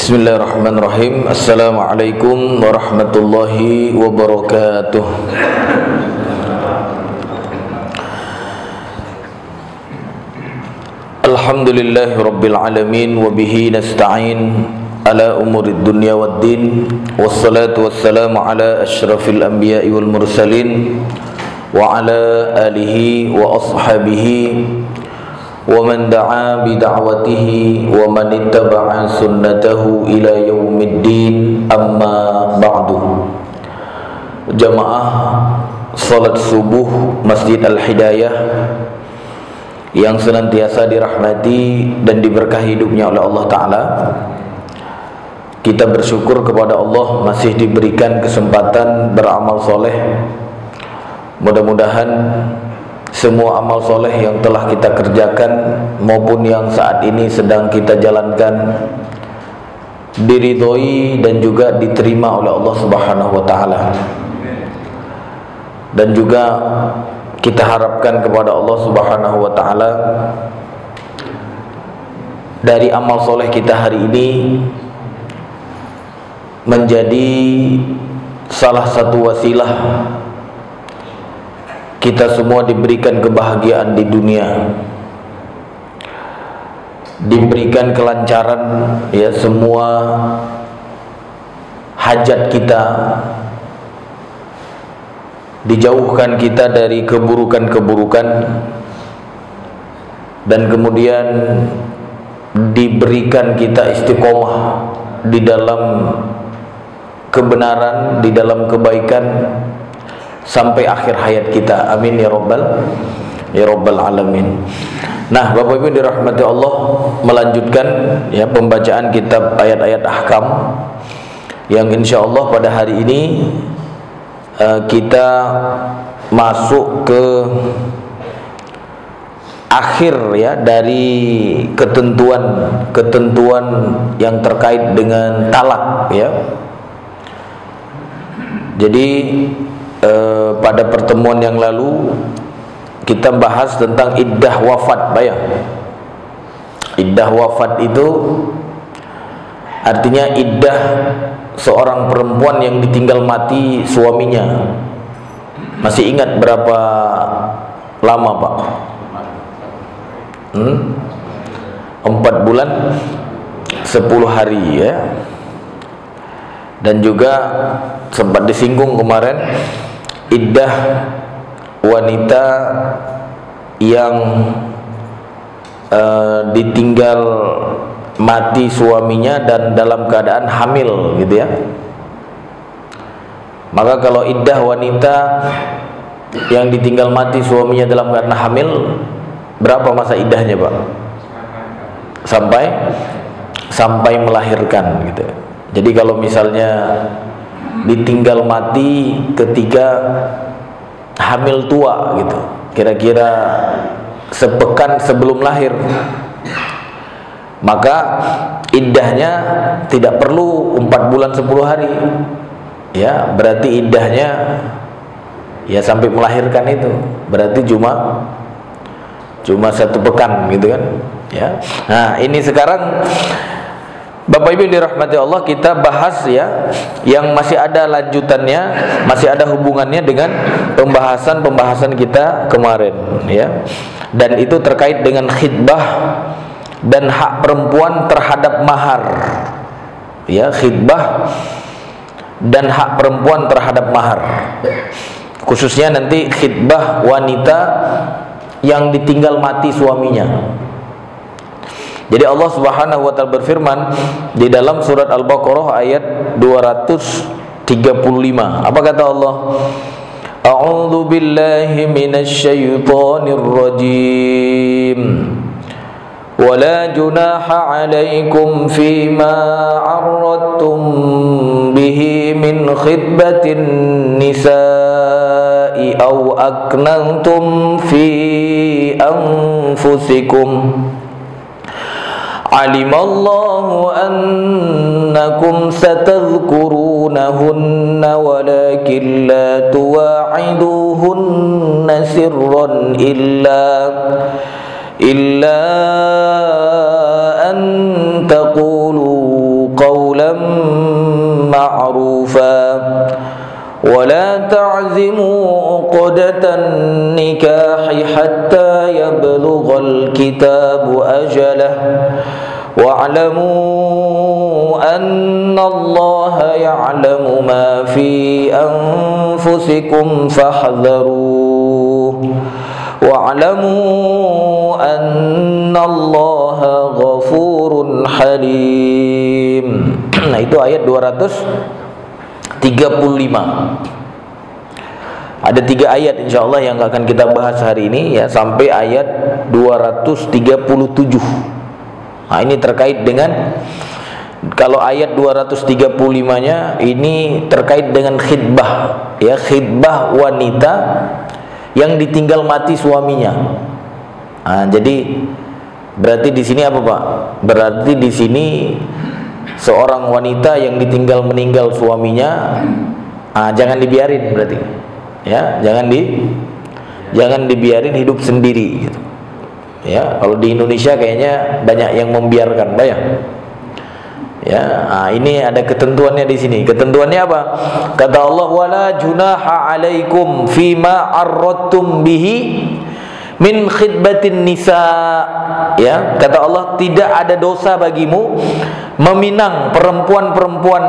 Bismillahirrahmanirrahim. Assalamualaikum warahmatullahi wabarakatuh. Alhamdulillahi rabbil alamin, wa bihi nasta'in ala umurid dunya waddin, wassalatu wassalamu ala asyrafil anbiya'i wal mursalin wa ala alihi wa ashabihi wa man da'a bida'watihi wa man ittaba'a sunnatahu ila yaumiddin, amma ba'du. Jamaah salat subuh Masjid Al-Hidayah yang senantiasa dirahmati dan diberkahi hidupnya oleh Allah Ta'ala, kita bersyukur kepada Allah masih diberikan kesempatan beramal soleh. Mudah-mudahan semua amal soleh yang telah kita kerjakan maupun yang saat ini sedang kita jalankan diridhoi dan juga diterima oleh Allah Subhanahu wa Ta'ala. Dan juga kita harapkan kepada Allah Subhanahu wa Ta'ala, dari amal soleh kita hari ini menjadi salah satu wasilah kita semua diberikan kebahagiaan di dunia, diberikan kelancaran, ya, semua hajat kita, dijauhkan kita dari keburukan-keburukan, dan kemudian diberikan kita istiqomah di dalam kebenaran, di dalam kebaikan sampai akhir hayat kita. Amin ya rabbal alamin. Nah, Bapak Ibu dirahmati Allah, melanjutkan ya pembacaan kitab ayat-ayat ahkam yang insyaallah pada hari ini kita masuk ke akhir ya dari ketentuan yang terkait dengan talak ya. Jadi pada pertemuan yang lalu kita bahas tentang iddah wafat. Bayang, iddah wafat itu artinya iddah seorang perempuan yang ditinggal mati suaminya. Masih ingat berapa lama, Pak? 4 bulan 10 hari ya. Dan juga sempat disinggung kemarin iddah wanita yang ditinggal mati suaminya dan dalam keadaan hamil gitu ya. Maka kalau iddah wanita yang ditinggal mati suaminya dalam keadaan hamil, berapa masa iddahnya, Pak? Sampai melahirkan gitu. Jadi kalau misalnya ditinggal mati ketika hamil tua gitu, kira-kira sepekan sebelum lahir, maka iddahnya tidak perlu 4 bulan 10 hari ya. Berarti iddahnya ya sampai melahirkan itu, berarti cuma 1 pekan gitu kan ya. Nah, ini sekarang Bapak Ibu dirahmati Allah, kita bahas ya yang masih ada lanjutannya, masih ada hubungannya dengan pembahasan kita kemarin ya. Dan itu terkait dengan khitbah dan hak perempuan terhadap mahar. Ya, khitbah dan hak perempuan terhadap mahar. Khususnya nanti khitbah wanita yang ditinggal mati suaminya. Jadi Allah Subhanahu wa Ta'ala berfirman di dalam surat Al-Baqarah ayat 235. Apa kata Allah? A'udzu billahi minasy syaithanir rajim. Wala junaha 'alaikum fima 'arradtum bihi min khitbatin nisa'i aw aknantum fi anfusikum. Alimallahu annakum satadhkurunahunna walakin la tuwa'iduhunna sirran illa an taqulu ولا تعزموا عقدة النكاح حتى يبلغ الكتاب أجله واعلموا أن الله يعلم ما في أنفسكم فاحذروه واعلموا أن الله غفور حليم. Nah, itu ayat 235. Ada 3 ayat insyaallah yang akan kita bahas hari ini ya, sampai ayat 237. Nah, ini terkait dengan, kalau ayat 235-nya ini terkait dengan khidbah ya, khidbah wanita yang ditinggal mati suaminya. Nah, jadi berarti di sini apa, Pak? Berarti di sini seorang wanita yang meninggal suaminya, jangan dibiarin berarti. Ya, jangan dibiarin hidup sendiri gitu. Ya, kalau di Indonesia kayaknya banyak yang membiarkan, banyak. Ya, ini ada ketentuannya di sini. Ketentuannya apa? Kata Allah, wala junaha alaikum fima arradtum bihi min khidbatin nisa. Ya, kata Allah, tidak ada dosa bagimu meminang perempuan-perempuan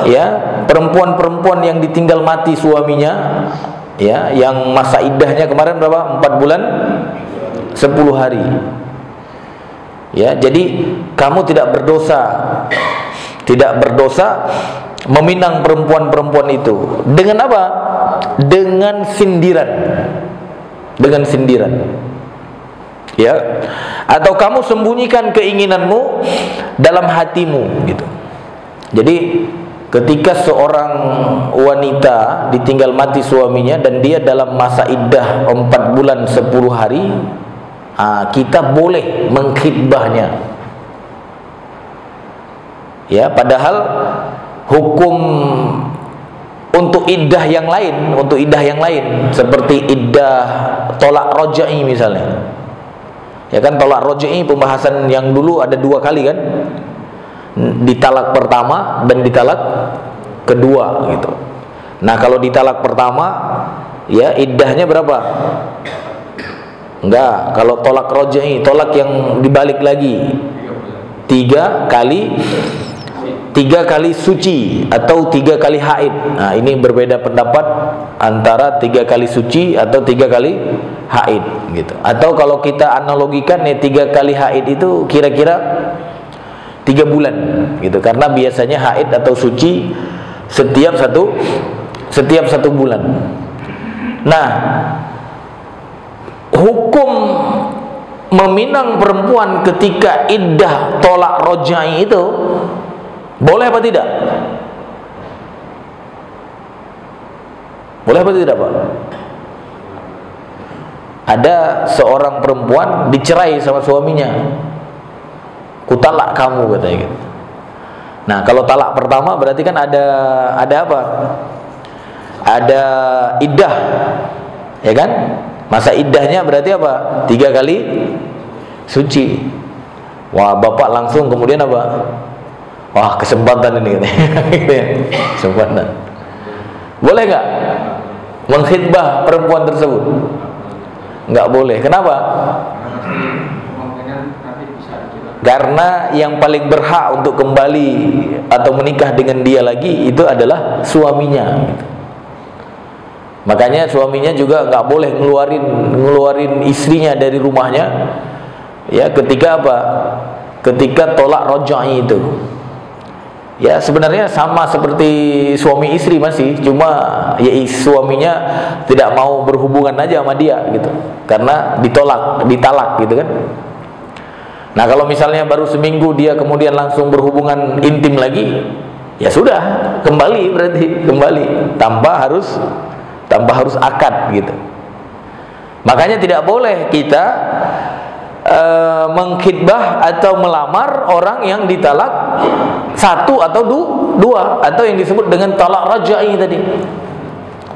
ya, perempuan-perempuan yang ditinggal mati suaminya ya, yang masa iddahnya kemarin berapa? 4 bulan 10 hari. Ya, jadi kamu tidak berdosa meminang perempuan-perempuan itu. Dengan apa? Dengan sindiran. Dengan sindiran. Ya. Atau kamu sembunyikan keinginanmu dalam hatimu gitu. Jadi ketika seorang wanita ditinggal mati suaminya dan dia dalam masa iddah 4 bulan 10 hari, kita boleh mengkhidbahnya. Ya, padahal hukum untuk iddah yang lain, seperti iddah tolak roja'i misalnya. Ya kan, tolak roja'i pembahasan yang dulu ada 2 kali kan? Di talak pertama dan di talak kedua gitu. Nah, kalau di talak pertama ya iddahnya berapa? Enggak, kalau tolak roja'i, tolak yang dibalik lagi 3 kali suci atau 3 kali haid. Nah, ini berbeda pendapat antara 3 kali suci atau 3 kali haid gitu. Atau kalau kita analogikan ya, 3 kali haid itu kira-kira 3 bulan gitu, karena biasanya haid atau suci setiap satu bulan. Nah, hukum meminang perempuan ketika iddah tolak roja'i itu boleh apa tidak? Boleh apa tidak, Pak? Ada seorang perempuan dicerai sama suaminya. Kutalak kamu katanya gitu. Nah, kalau talak pertama berarti kan ada apa? Ada iddah. Ya kan? Masa iddahnya berarti apa? 3 kali suci. Wah, bapak langsung kemudian apa? Wah, kesempatan ini katanya. Kesempatan. Boleh nggak mengkhidbah perempuan tersebut? Nggak boleh. Kenapa? Karena yang paling berhak untuk kembali atau menikah dengan dia lagi itu adalah suaminya. Makanya suaminya juga nggak boleh ngeluarin istrinya dari rumahnya. Ya, ketika apa? Ketika tolak roja'i itu. Ya, sebenarnya sama seperti suami istri masih, cuma ya suaminya tidak mau berhubungan aja sama dia gitu, karena ditalak gitu kan. Nah, kalau misalnya baru seminggu dia kemudian langsung berhubungan intim lagi, ya sudah, kembali tanpa harus akad gitu. Makanya tidak boleh kita mengkhidbah atau melamar orang yang ditalak 1 atau 2 atau yang disebut dengan talak raja'i tadi.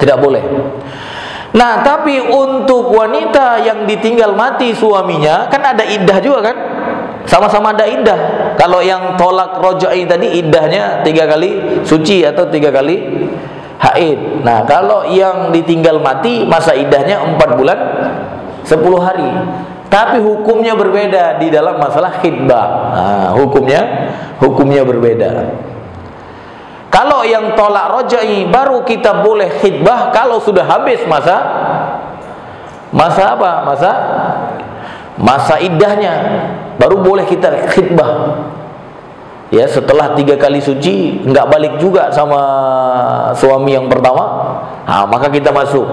Tidak boleh. Nah, tapi untuk wanita yang ditinggal mati suaminya kan ada iddah juga kan? Sama-sama ada iddah. Kalau yang tolak raja'i tadi iddahnya 3 kali suci atau 3 kali haid. Nah, kalau yang ditinggal mati masa iddahnya 4 bulan 10 hari. Tapi hukumnya berbeda di dalam masalah khitbah. Nah, hukumnya berbeda. Kalau yang tolak roja'i baru kita boleh khitbah kalau sudah habis masa apa? Masa iddahnya, baru boleh kita khitbah. Ya, setelah 3 kali suci nggak balik juga sama suami yang pertama, maka kita masuk.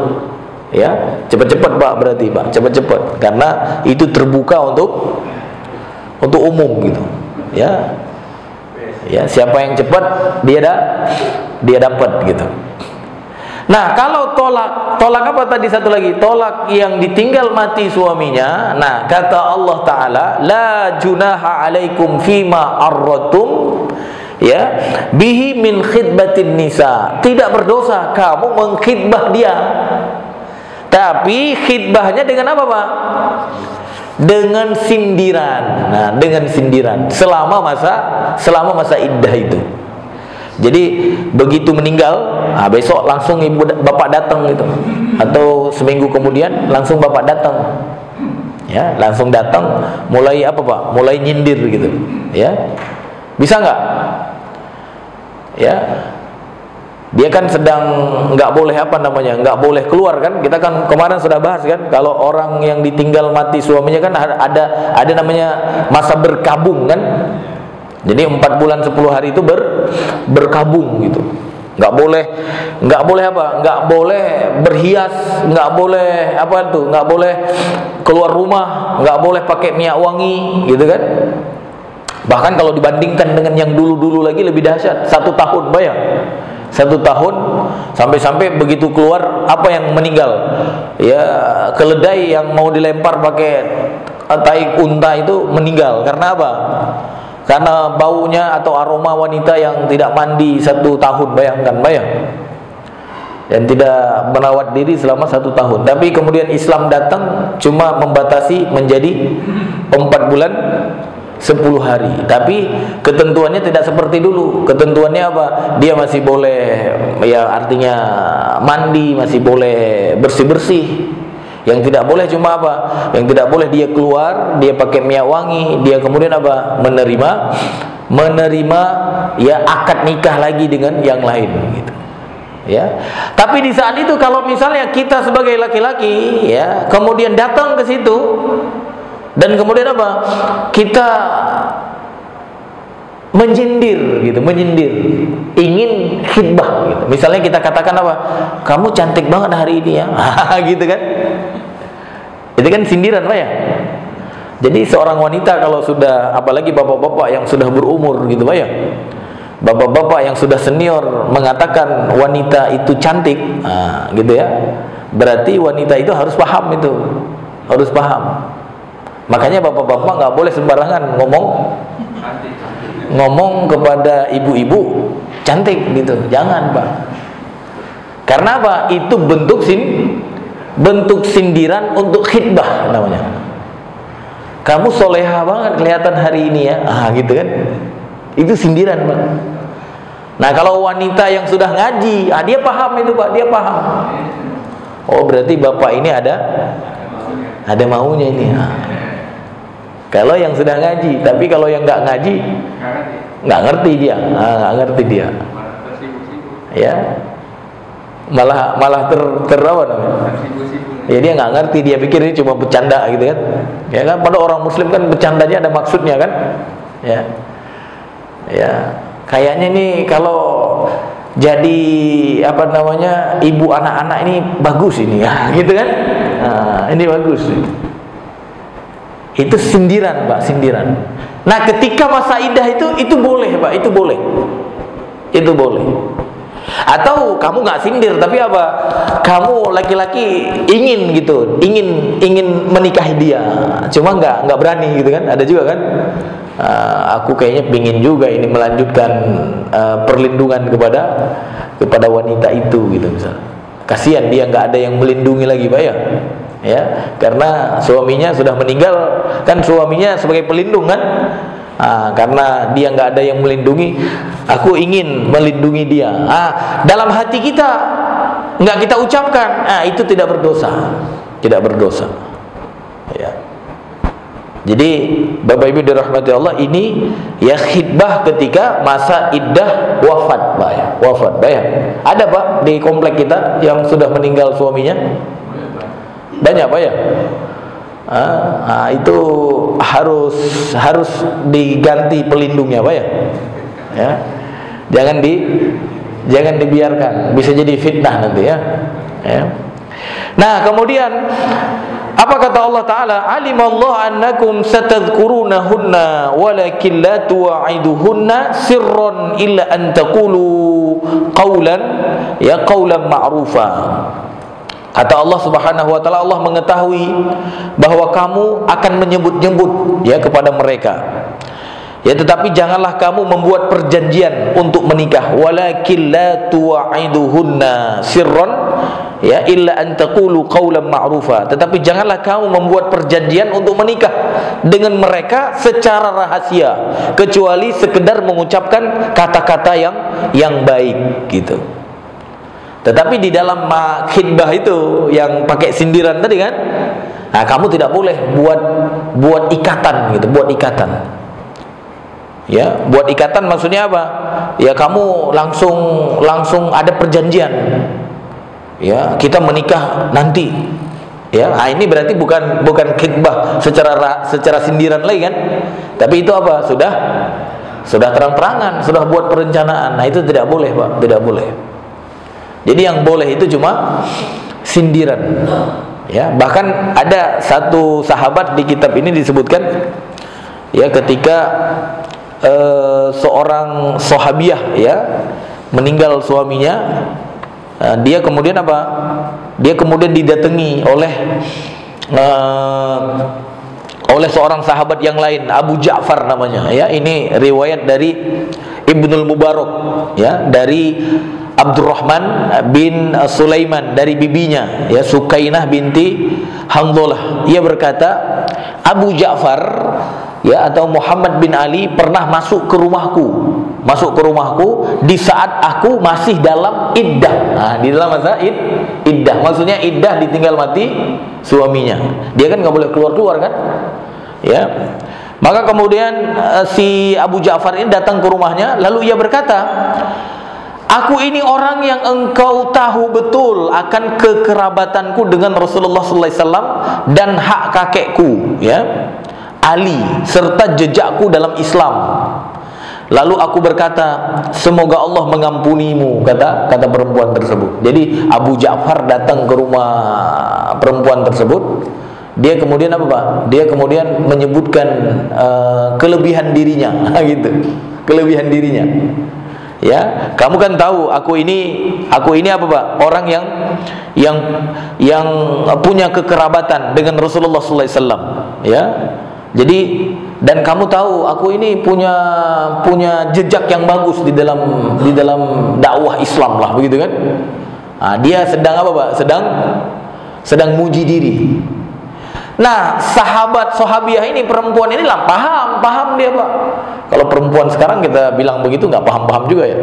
Ya, cepat-cepat Pak, berarti Pak, cepat-cepat, karena itu terbuka untuk umum gitu. Ya, siapa yang cepat dia dapat gitu. Nah, kalau tolak apa tadi satu lagi? Tolak yang ditinggal mati suaminya. Nah, kata Allah Ta'ala, la junaha alaikum fima arratum ya bihi min khidbatin nisa. Tidak berdosa kamu mengkhidbah dia. Tapi khidbahnya dengan apa, Pak? Dengan sindiran. Nah, dengan sindiran selama masa iddah itu. Jadi begitu meninggal, besok langsung bapak datang gitu, atau seminggu kemudian langsung bapak datang, ya, langsung datang, mulai apa Pak? Mulai nyindir gitu, ya, bisa nggak? Ya, dia kan sedang nggak boleh nggak boleh keluar kan? Kita kan kemarin sudah bahas kan, kalau orang yang ditinggal mati suaminya kan ada namanya masa berkabung kan. Jadi 4 bulan 10 hari itu berkabung gitu. Nggak boleh apa? Nggak boleh berhias, nggak boleh nggak boleh keluar rumah, nggak boleh pakai minyak wangi, gitu kan? Bahkan kalau dibandingkan dengan yang dulu lagi lebih dahsyat. 1 tahun, bayang. 1 tahun, sampai begitu keluar apa yang meninggal? Ya, keledai yang mau dilempar pakai tai unta itu meninggal. Karena apa? Karena baunya atau aroma wanita yang tidak mandi 1 tahun, bayang, dan tidak merawat diri selama 1 tahun. Tapi kemudian Islam datang cuma membatasi menjadi 4 bulan 10 hari. Tapi ketentuannya tidak seperti dulu. Ketentuannya apa? Dia masih boleh, ya artinya mandi, masih boleh bersih-bersih. Yang tidak boleh cuma apa? Yang tidak boleh dia keluar, dia pakai minyak wangi, dia kemudian apa? Menerima ya akad nikah lagi dengan yang lain gitu. Ya. Tapi di saat itu kalau misalnya kita sebagai laki-laki ya, kemudian datang ke situ dan kemudian apa? Kita menyindir, ingin khidbah gitu. Misalnya kita katakan apa? Kamu cantik banget hari ini ya. Gitu kan? Itu kan sindiran, Pak ya. Jadi seorang wanita kalau sudah, apalagi bapak-bapak yang sudah berumur gitu, Pak ya. Bapak-bapak yang sudah senior mengatakan wanita itu cantik, gitu ya. Berarti wanita itu harus paham itu. Harus paham. Makanya bapak-bapak nggak boleh sembarangan ngomong kepada ibu-ibu cantik gitu. Jangan, Pak. Karena apa? Itu bentuk sindiran untuk khidbah namanya. Kamu soleha banget kelihatan hari ini ya, gitu kan? Itu sindiran, Pak. Nah, kalau wanita yang sudah ngaji, dia paham itu, Pak, dia paham. Oh, berarti bapak ini ada maunya ini. Kalau yang sudah ngaji, tapi kalau yang nggak ngaji, nggak ngerti dia, ya. Malah apa namanya? Ya, dia nggak ngerti, dia pikir ini cuma bercanda gitu kan. Ya kan, pada orang muslim kan bercandanya ada maksudnya kan. Ya, kayaknya nih kalau jadi ibu anak-anak ini bagus ini ya, gitu kan. Ini bagus. Itu sindiran, Pak, sindiran. Nah, ketika masa iddah itu boleh, Pak, itu boleh. Atau kamu nggak sindir, tapi apa? Kamu laki-laki ingin menikahi dia, cuma nggak berani gitu kan? Ada juga kan? Aku kayaknya pingin juga ini melanjutkan perlindungan kepada wanita itu gitu misalnya. Kasihan dia nggak ada yang melindungi lagi, Pak ya. Ya, karena suaminya sudah meninggal, kan suaminya sebagai pelindung kan. Karena dia nggak ada yang melindungi, aku ingin melindungi dia. Dalam hati kita nggak kita ucapkan, itu tidak berdosa, tidak berdosa. Ya. Jadi Bapak Ibu dirahmati Allah, ini ya khidbah ketika masa iddah wafat, Pak ya. Wafat, Pak ya. Ada Pak di komplek kita yang sudah meninggal suaminya? Banyak Pak ya. Itu harus diganti pelindungnya Pak ya. Ya. Jangan dibiarkan, bisa jadi fitnah nanti ya. Ya. Nah, kemudian apa kata Allah Ta'ala? Alimallahu annakum satadhkurunahunna walakin la tuwa'iduhunna sirran illa an taqulu qawlan ma'rufa. Kata Allah Subhanahu wa Ta'ala, Allah mengetahui bahwa kamu akan menyebut-nyebut ya kepada mereka. Ya, tetapi janganlah kamu membuat perjanjian untuk menikah. Walakin la tuwa'iduhunna sirran ya illa an taqulu qawlan ma'rufa. Tetapi janganlah kamu membuat perjanjian untuk menikah dengan mereka secara rahasia, kecuali sekedar mengucapkan kata-kata yang baik gitu. Tetapi di dalam khidbah itu yang pakai sindiran tadi kan, kamu tidak boleh buat ikatan gitu, buat ikatan. Ya, buat ikatan maksudnya apa? Ya kamu langsung ada perjanjian. Ya, kita menikah nanti. Ya, ini berarti bukan khidbah secara sindiran lagi kan? Tapi itu apa? Sudah terang-terangan, sudah buat perencanaan. Nah, itu tidak boleh, Pak, tidak boleh. Jadi yang boleh itu cuma sindiran. Ya, bahkan ada satu sahabat di kitab ini disebutkan ya ketika seorang sahabiah ya meninggal suaminya, dia kemudian apa? Dia kemudian didatangi oleh seorang sahabat yang lain, Abu Ja'far namanya ya. Ini riwayat dari Ibnul Mubarak ya, dari Abdurrahman bin Sulaiman, dari bibinya ya, Sukainah binti Hanzalah. Ia berkata, Abu Ja'far ya atau Muhammad bin Ali pernah masuk ke rumahku di saat aku masih dalam iddah. Di dalam masa iddah, maksudnya iddah ditinggal mati suaminya. Dia kan nggak boleh keluar kan, ya. Maka kemudian si Abu Ja'far ini datang ke rumahnya, lalu ia berkata, aku ini orang yang engkau tahu betul akan kekerabatanku dengan Rasulullah SAW dan hak kakekku ya, Ali, serta jejakku dalam Islam. Lalu aku berkata, semoga Allah mengampunimu, kata perempuan tersebut. Jadi Abu Ja'far datang ke rumah perempuan tersebut. Dia kemudian apa Pak? Dia kemudian menyebutkan kelebihan dirinya, gitu. Kelebihan dirinya. Ya, kamu kan tahu aku ini apa Pak? Orang yang punya kekerabatan dengan Rasulullah SAW. Ya. Jadi dan kamu tahu aku ini punya jejak yang bagus di dalam dakwah Islam lah, begitu kan? Dia sedang apa Pak? Sedang muji diri. Nah, sahabiah ini, perempuan ini lah paham dia Pak. Kalau perempuan sekarang kita bilang begitu nggak paham juga ya.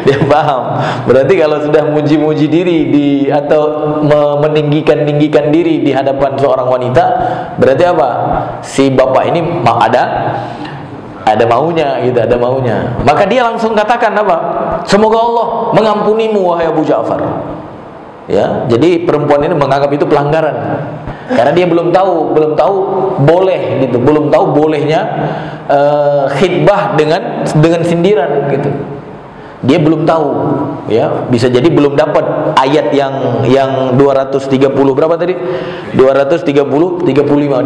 Dia paham. Berarti kalau sudah muji-muji diri atau meninggikan diri di hadapan seorang wanita, berarti apa? Si bapak ini ada maunya gitu, ada maunya. Maka dia langsung katakan apa? Semoga Allah mengampunimu wahai Abu Ja'far. Ya, jadi perempuan ini menganggap itu pelanggaran. Karena dia belum tahu boleh gitu, belum tahu bolehnya khidbah dengan sindiran gitu. Dia belum tahu, ya, bisa jadi belum dapat ayat yang 230 berapa tadi? 235.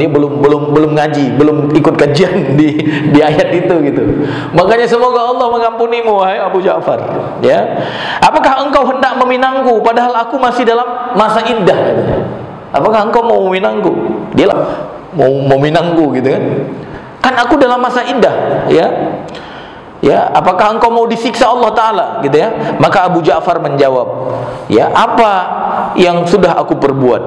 Dia belum ngaji, belum ikut kajian di ayat itu gitu. Makanya semoga Allah mengampunimu wahai Abu Ja'far, ya. Apakah engkau hendak meminangku padahal aku masih dalam masa iddah katanya. Apakah engkau mau meminangku? Dia lah mau meminangku gitu kan. Kan aku dalam masa iddah, ya. Ya, apakah engkau mau disiksa Allah Ta'ala gitu ya? Maka Abu Ja'far menjawab, ya, apa yang sudah aku perbuat?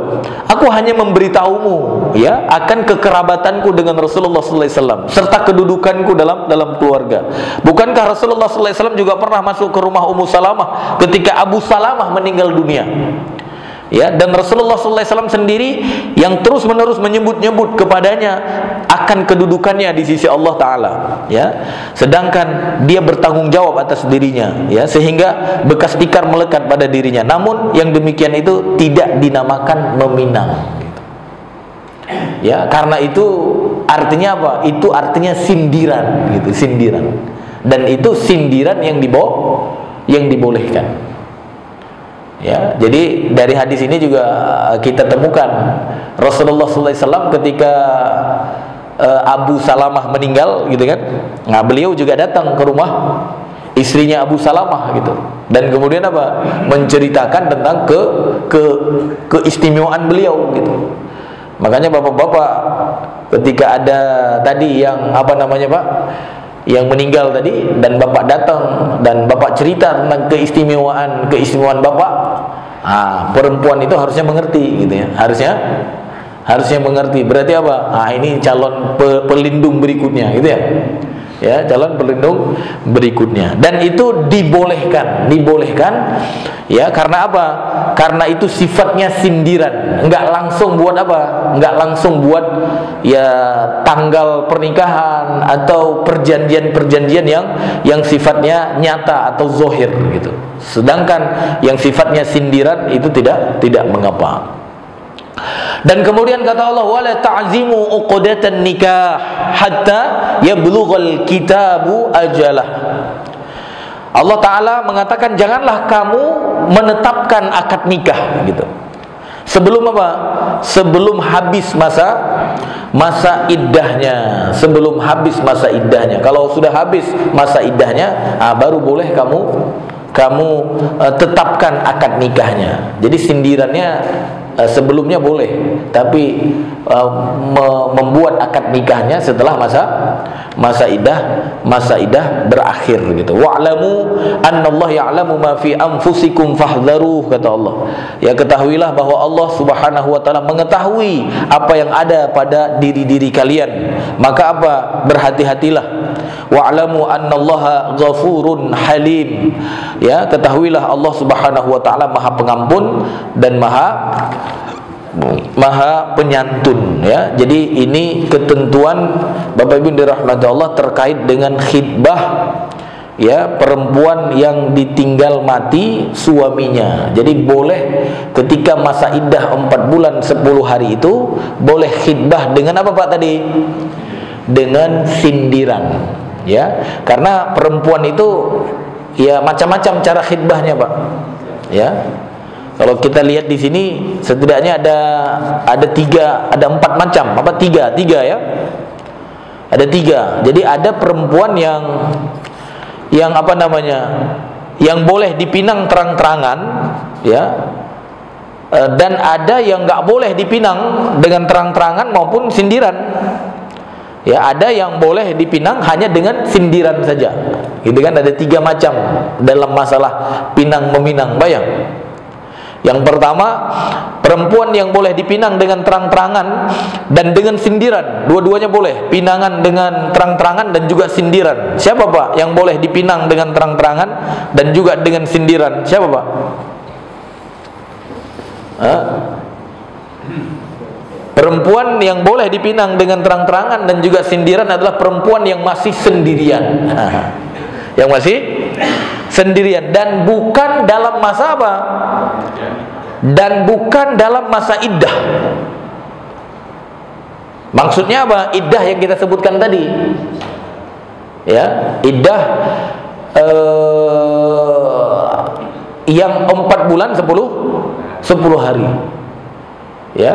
Aku hanya memberitahumu ya akan kekerabatanku dengan Rasulullah sallallahu alaihi wasallam serta kedudukanku dalam keluarga. Bukankah Rasulullah sallallahu alaihi wasallam juga pernah masuk ke rumah Ummu Salamah ketika Abu Salamah meninggal dunia? Ya, dan Rasulullah sallallahu alaihi wasallam sendiri yang terus-menerus menyebut-nyebut kepadanya akan kedudukannya di sisi Allah taala, ya. Sedangkan dia bertanggung jawab atas dirinya, ya, sehingga bekas tikar melekat pada dirinya. Namun yang demikian itu tidak dinamakan meminang. Ya, karena itu artinya apa? Itu artinya sindiran, gitu, sindiran. Dan itu sindiran yang dibolehkan. Ya, jadi dari hadis ini juga kita temukan Rasulullah SAW ketika Abu Salamah meninggal, gitu kan? Nah, beliau juga datang ke rumah istrinya Abu Salamah, gitu. Dan kemudian apa? Menceritakan tentang keistimewaan beliau, gitu. Makanya bapak-bapak ketika ada tadi yang apa namanya, Pak? Yang meninggal tadi, dan bapak datang dan bapak cerita tentang keistimewaan bapak, perempuan itu harusnya mengerti, gitu ya, harusnya mengerti. Berarti apa? Ini calon pelindung berikutnya, gitu ya, ya, calon pelindung berikutnya. Dan itu dibolehkan, ya, karena apa? Karena itu sifatnya sindiran, enggak langsung buat apa? Enggak langsung buat ya tanggal pernikahan atau perjanjian yang sifatnya nyata atau zohir, gitu. Sedangkan yang sifatnya sindiran itu tidak mengapa. Dan kemudian kata Allah, wala ta'zimu uqdatan nikah hatta yablughal kitabu ajalah. Allah Ta'ala mengatakan, janganlah kamu menetapkan akad nikah, gitu, sebelum apa? Sebelum habis masa iddahnya. Sebelum habis masa iddahnya. Kalau sudah habis masa iddahnya, baru boleh kamu tetapkan akad nikahnya. Jadi sindirannya sebelumnya boleh, tapi membuat akad nikahnya setelah masa idah berakhir, gitu. Wa'lamu annallaha ya'lamu ma fi anfusikum fahdharuh, kata Allah. Ya, ketahuilah bahwa Allah Subhanahu wa taala mengetahui apa yang ada pada diri-diri kalian, maka apa? Berhati-hatilah. Wa'lamu annallaha ghafurun halim. Ya, ketahuilah Allah Subhanahu wa taala Maha Pengampun dan Maha Penyantun, ya. Jadi ini ketentuan Bapak Ibu dirahmati Allah terkait dengan khitbah, ya, perempuan yang ditinggal mati suaminya. Jadi boleh ketika masa iddah 4 bulan 10 hari itu boleh khitbah dengan apa, Pak, tadi? Dengan sindiran, ya. Karena perempuan itu ya macam-macam cara khitbahnya, Pak, ya. Kalau kita lihat di sini setidaknya ada 4 macam, apa tiga ya? Ada 3. Jadi ada perempuan yang apa namanya? Yang boleh dipinang terang-terangan, ya. Dan ada yang nggak boleh dipinang dengan terang-terangan maupun sindiran. Ya, ada yang boleh dipinang hanya dengan sindiran saja. Gitu kan, ada 3 macam dalam masalah pinang meminang, bayang. Yang pertama, perempuan yang boleh dipinang dengan terang-terangan dan dengan sindiran. Dua-duanya boleh, pinangan dengan terang-terangan dan juga sindiran. Siapa, Pak, yang boleh dipinang dengan terang-terangan dan juga dengan sindiran? Siapa, Pak? Perempuan yang boleh dipinang dengan terang-terangan dan juga sindiran adalah perempuan yang masih sendirian. Yang masih sendirian dan bukan dalam masa apa? Dan bukan dalam masa iddah. Maksudnya apa? Iddah yang kita sebutkan tadi, ya, iddah yang 4 bulan 10 hari, ya.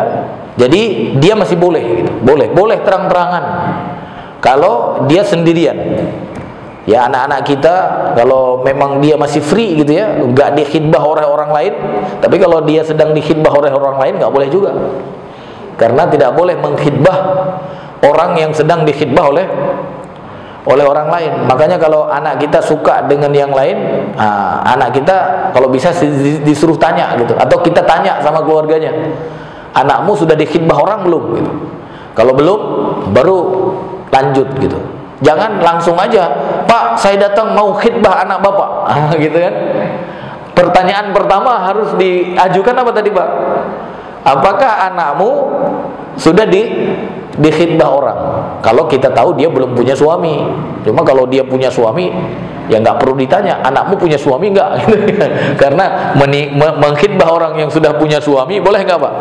Jadi dia masih boleh, gitu. Boleh terang-terangan kalau dia sendirian. Ya, anak-anak kita kalau memang dia masih free, gitu ya, nggak dikhidbah oleh orang lain. Tapi kalau dia sedang dikhidbah oleh orang lain, nggak boleh juga, karena tidak boleh mengkhidbah orang yang sedang dikhidbah oleh orang lain. Makanya kalau anak kita suka dengan yang lain, anak kita kalau bisa disuruh tanya gitu, atau kita tanya sama keluarganya, anakmu sudah dikhidbah orang belum gitu. Kalau belum, baru lanjut gitu. Jangan langsung aja, Pak, saya datang mau khidbah anak bapak, gitu kan. Pertanyaan pertama harus diajukan apa tadi, Pak? Apakah anakmu sudah dikhidbah orang? Kalau kita tahu dia belum punya suami. Cuma kalau dia punya suami, ya nggak perlu ditanya, anakmu punya suami nggak? Karena mengkhidbah orang yang sudah punya suami, boleh nggak, Pak?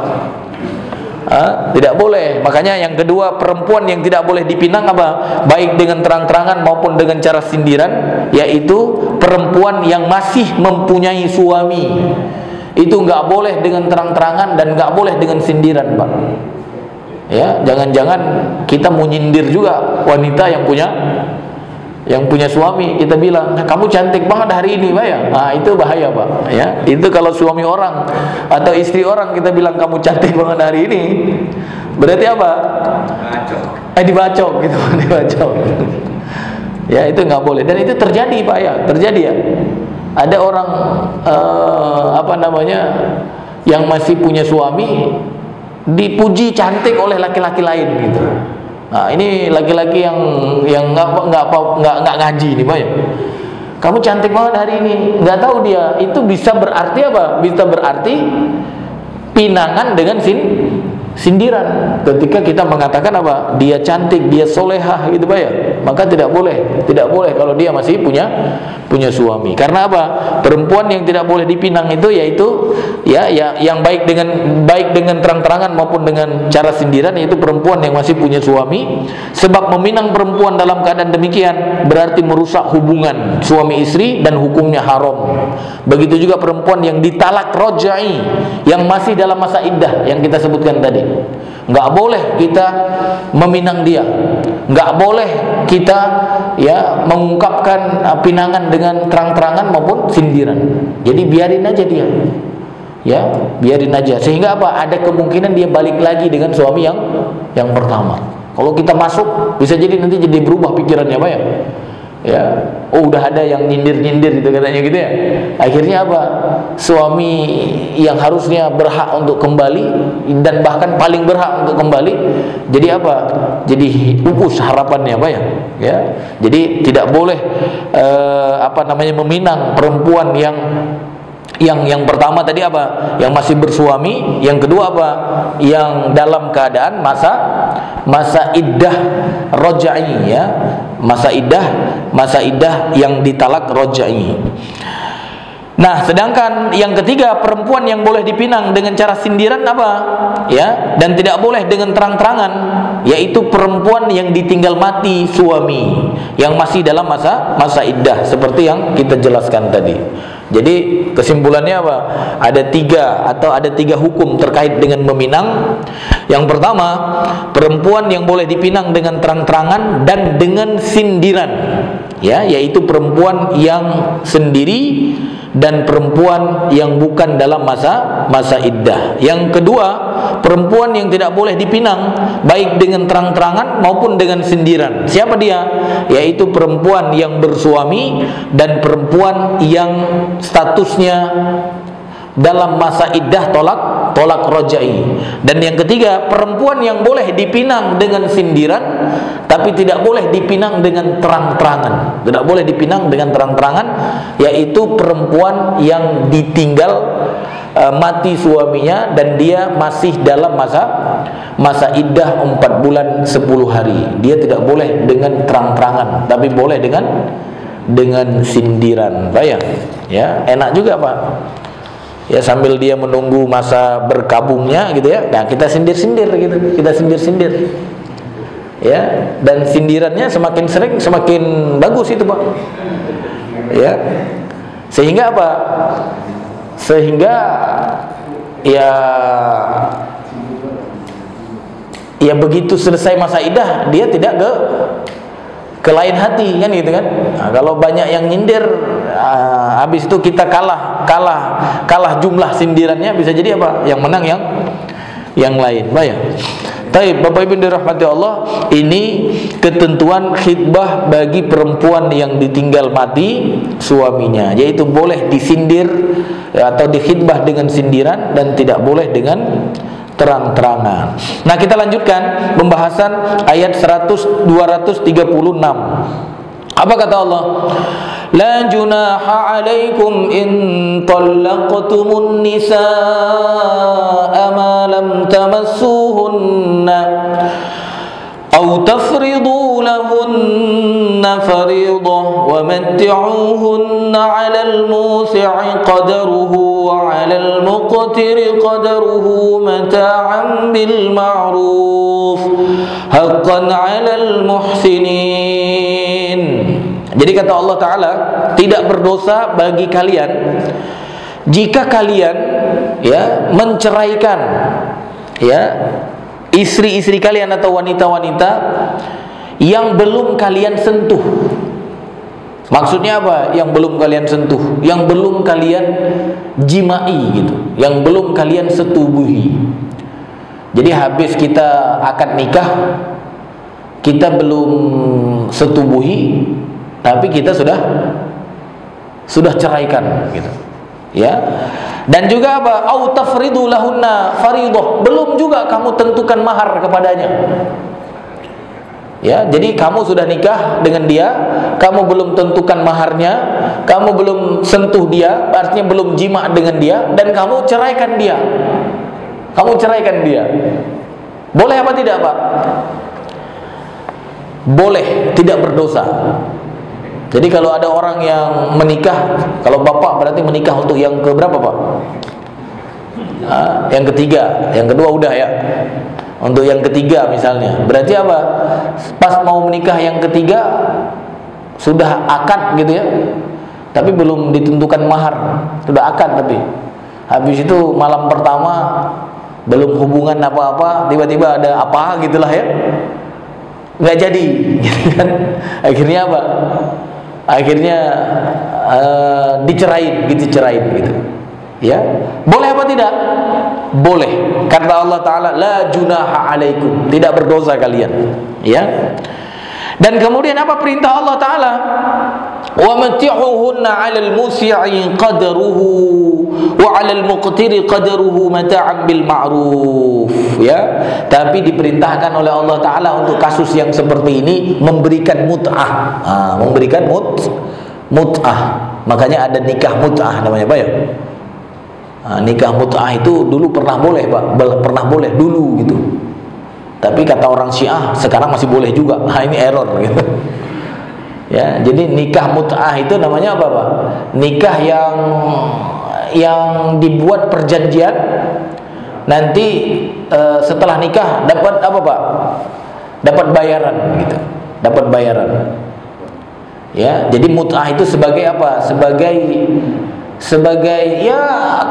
Tidak boleh. Makanya yang kedua, perempuan yang tidak boleh dipinang apa? Baik dengan terang-terangan maupun dengan cara sindiran, yaitu perempuan yang masih mempunyai suami. Itu nggak boleh dengan terang-terangan dan nggak boleh dengan sindiran, Pak. Ya, jangan-jangan kita mau nyindir juga wanita yang punya suami. Kita bilang, kamu cantik banget hari ini, Pak ya. Nah, itu bahaya, Pak. Ya, itu kalau suami orang atau istri orang kita bilang kamu cantik banget hari ini, berarti apa? Dibacok gitu, dibacok. Ya, itu nggak boleh. Dan itu terjadi, Pak ya, terjadi ya. Ada orang yang masih punya suami dipuji cantik oleh laki-laki lain gitu. Nah, ini laki-laki yang nggak ngaji nih, Pak ya. Kamu cantik banget hari ini. Nggak tahu dia itu bisa berarti apa? Bisa berarti pinangan dengan sindiran. Ketika kita mengatakan apa? Dia cantik, dia solehah gitu, Pak ya. Maka tidak boleh kalau dia masih punya suami. Karena apa? Perempuan yang tidak boleh dipinang itu yaitu yang baik dengan terang-terangan maupun dengan cara sindiran, yaitu perempuan yang masih punya suami. Sebab meminang perempuan dalam keadaan demikian berarti merusak hubungan suami istri dan hukumnya haram. Begitu juga perempuan yang ditalak rojai, yang masih dalam masa iddah yang kita sebutkan tadi. Nggak boleh kita meminang dia, nggak boleh kita mengungkapkan pinangan dengan terang-terangan maupun sindiran. Jadi biarin aja dia, biarin aja. Sehingga apa? Ada kemungkinan dia balik lagi dengan suami yang pertama. Kalau kita masuk, bisa jadi nanti jadi berubah pikirannya, Pak ya. Udah ada yang nyindir gitu katanya gitu ya. Akhirnya apa? Suami yang harusnya berhak untuk kembali dan bahkan paling berhak untuk kembali, jadi apa? Jadi pupus harapannya, Pak ya. Jadi tidak boleh meminang perempuan yang pertama tadi apa? Yang masih bersuami. Yang kedua apa? Yang dalam keadaan masa iddah rojai, ya. Masa iddah yang ditalak rojai. Nah, sedangkan yang ketiga, perempuan yang boleh dipinang dengan cara sindiran apa? Ya, dan tidak boleh dengan terang-terangan, yaitu perempuan yang ditinggal mati suami, yang masih dalam masa iddah, seperti yang kita jelaskan tadi. Jadi kesimpulannya apa? Ada tiga hukum terkait dengan meminang. Yang pertama, perempuan yang boleh dipinang dengan terang-terangan dan dengan sindiran, ya, yaitu perempuan yang sendiri dan perempuan yang bukan dalam masa iddah. Yang kedua, perempuan yang tidak boleh dipinang baik dengan terang-terangan maupun dengan sindiran. Siapa dia? Yaitu perempuan yang bersuami dan perempuan yang statusnya dalam masa iddah tolak rojai. Dan yang ketiga, perempuan yang boleh dipinang dengan sindiran tapi tidak boleh dipinang dengan terang-terangan. Tidak boleh dipinang dengan terang-terangan, yaitu perempuan yang ditinggal mati suaminya dan dia masih dalam masa iddah 4 bulan 10 hari. Dia tidak boleh dengan terang-terangan, tapi boleh dengan sindiran, Pak ya. Enak juga, Pak. Ya, sambil dia menunggu masa berkabungnya gitu ya. Nah, kita sindir-sindir gitu. Kita sindir-sindir. Ya, dan sindirannya semakin sering semakin bagus itu, Pak. Ya. Sehingga apa? Sehingga ya begitu selesai masa iddah dia tidak ke lain hati kan gitu kan. Nah, kalau banyak yang nyindir, habis itu kita kalah jumlah sindirannya, bisa jadi apa? Yang menang yang lain, Pak ya. Taib, Bapak Ibu dirahmati Allah, ini ketentuan khitbah bagi perempuan yang ditinggal mati suaminya, yaitu boleh disindir atau dikhitbah dengan sindiran dan tidak boleh dengan terang-terangan. Nah, kita lanjutkan pembahasan ayat 236. Apa kata Allah? La junaha alaikum in talaqtumun nisaa ma lam tamassuhunna aw tafridu lahunna fariidah wa matti'uhunna 'alal musi'i qadaruhu wa 'alal muqtiri qadaruhu mata'an bil ma'ruf haqqan 'alal muhsinin. Jadi kata Allah Ta'ala, tidak berdosa bagi kalian jika kalian menceraikan istri-istri kalian atau wanita-wanita yang belum kalian sentuh. Maksudnya apa? Yang belum kalian sentuh, yang belum kalian jimai gitu, yang belum kalian setubuhi. Jadi habis kita akad nikah, kita belum setubuhi, tapi kita sudah ceraikan gitu. Ya. Dan juga apa? Au tafridu lahunna fariidah. Belum juga kamu tentukan mahar kepadanya. Ya, jadi kamu sudah nikah dengan dia, kamu belum tentukan maharnya, kamu belum sentuh dia, artinya belum jima dengan dia, dan kamu ceraikan dia. Kamu ceraikan dia. Boleh apa tidak, Pak? Boleh, tidak berdosa. Jadi kalau ada orang yang menikah, kalau bapak berarti menikah untuk yang keberapa, Pak? Yang ketiga, yang kedua udah ya. Untuk yang ketiga misalnya, berarti apa? Pas mau menikah yang ketiga sudah akad gitu ya, tapi belum ditentukan mahar, sudah akad tapi habis itu malam pertama belum hubungan apa-apa, tiba-tiba ada apa gitulah ya, nggak jadi, gitu kan? Akhirnya apa? Akhirnya dicerain gitu. Ya, boleh apa tidak? Boleh. Kata Allah Ta'ala, la junaha alaikum, tidak berdosa kalian. Ya. Dan kemudian apa perintah Allah Ta'ala? Wa mati'uhunna 'alal musi'i qadaruhu wa 'alal muqtiri qadaruhu mata'an bil ma'ruf. Ya. Tapi diperintahkan oleh Allah Ta'ala untuk kasus yang seperti ini memberikan mut'ah. Memberikan mut'ah. Makanya ada nikah mut'ah namanya, Pak ya. Nikah mut'ah itu dulu pernah boleh, Pak, pernah boleh dulu gitu. Tapi kata orang Syiah sekarang masih boleh juga. Ini error gitu. Ya, jadi nikah mut'ah itu namanya apa, Pak? Nikah yang dibuat perjanjian, nanti setelah nikah dapat apa, Pak? Dapat bayaran gitu. Dapat bayaran. Ya, jadi mut'ah itu sebagai apa? Sebagai ya,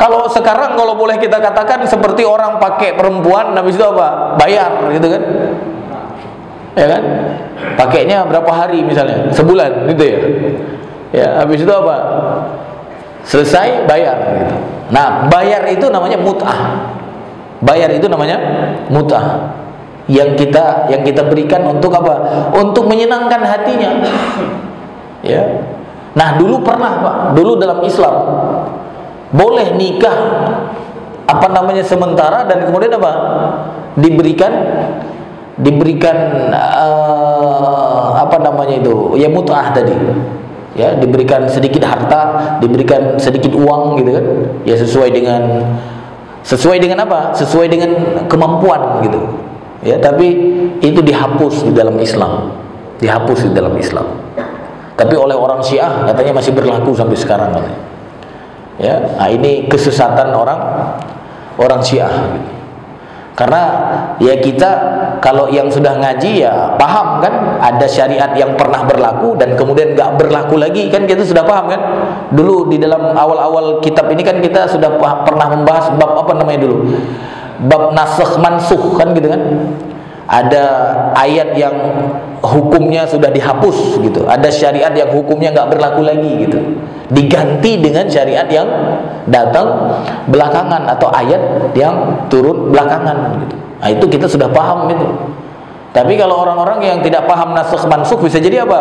kalau sekarang kalau boleh kita katakan seperti orang pakai perempuan habis itu apa? Bayar gitu kan. Ya kan? Pakainya berapa hari misalnya? Sebulan gitu ya. Ya, habis itu apa? Selesai bayar gitu. Nah, bayar itu namanya mut'ah. Bayar itu namanya mut'ah. Yang kita berikan untuk apa? Untuk menyenangkan hatinya. Ya. Nah, dulu pernah, Pak, dulu dalam Islam boleh nikah sementara dan kemudian apa? Diberikan ya mut'ah tadi. Ya, diberikan sedikit harta, diberikan sedikit uang gitu kan. Ya sesuai dengan apa? Sesuai dengan kemampuan gitu. Ya, tapi itu dihapus di dalam Islam. Dihapus di dalam Islam. Tapi oleh orang Syiah katanya masih berlaku sampai sekarang katanya. Ya, nah ini kesesatan orang Syiah. Karena ya kita kalau yang sudah ngaji ya paham kan, ada syariat yang pernah berlaku dan kemudian nggak berlaku lagi kan, kita sudah paham kan. Dulu di dalam awal-awal kitab ini kan kita sudah pernah membahas bab apa namanya dulu, bab nasakh mansukh kan gitu kan. Ada ayat hukumnya sudah dihapus gitu, ada syariat yang hukumnya nggak berlaku lagi gitu, diganti dengan syariat yang datang belakangan atau ayat yang turun belakangan gitu. Nah, itu kita sudah paham itu. Tapi kalau orang-orang yang tidak paham nasakh mansukh, bisa jadi apa?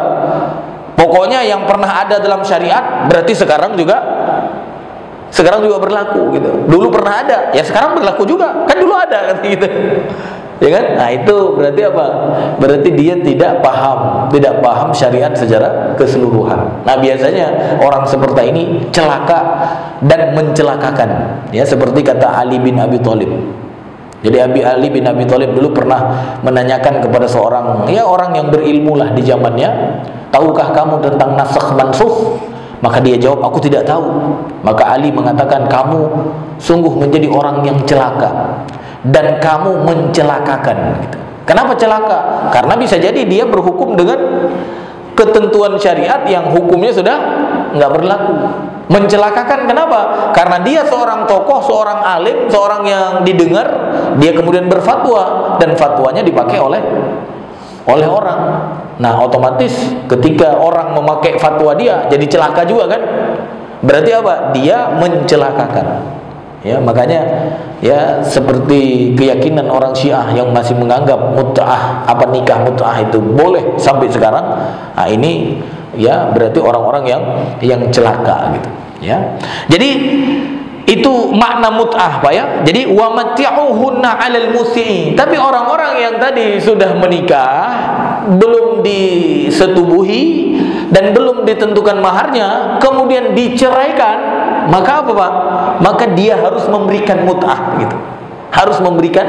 Pokoknya yang pernah ada dalam syariat berarti sekarang juga berlaku gitu. Dulu pernah ada, ya sekarang berlaku juga. Kan dulu ada kan gitu. Ya kan? Nah, itu berarti apa? Berarti dia tidak paham syariat secara keseluruhan. Nah, biasanya orang seperti ini celaka dan mencelakakan. Ya, seperti kata Ali bin Abi Thalib. Jadi Ali bin Abi Thalib dulu pernah menanyakan kepada seorang orang yang berilmu lah di zamannya, tahukah kamu tentang nasakh mansukh? Maka dia jawab, aku tidak tahu. Maka Ali mengatakan, kamu sungguh menjadi orang yang celaka dan kamu mencelakakan gitu. Kenapa celaka? Karena bisa jadi dia berhukum dengan ketentuan syariat yang hukumnya sudah nggak berlaku. Mencelakakan kenapa? Karena dia seorang tokoh, seorang alim, seorang yang didengar, dia kemudian berfatwa dan fatwanya dipakai oleh orang. Nah, otomatis ketika orang memakai fatwa dia jadi celaka juga kan? Berarti apa? Dia mencelakakan. Ya, makanya ya seperti keyakinan orang Syiah yang masih menganggap nikah mut'ah itu boleh sampai sekarang. Nah, ini ya berarti orang-orang yang celaka gitu ya. Jadi itu makna mut'ah Pak ya. Jadi wa mat'uhunna 'alal musii. Tapi orang-orang yang tadi sudah menikah belum disetubuhi dan belum ditentukan maharnya, kemudian diceraikan, maka apa Pak? Maka dia harus memberikan mut'ah gitu. Harus memberikan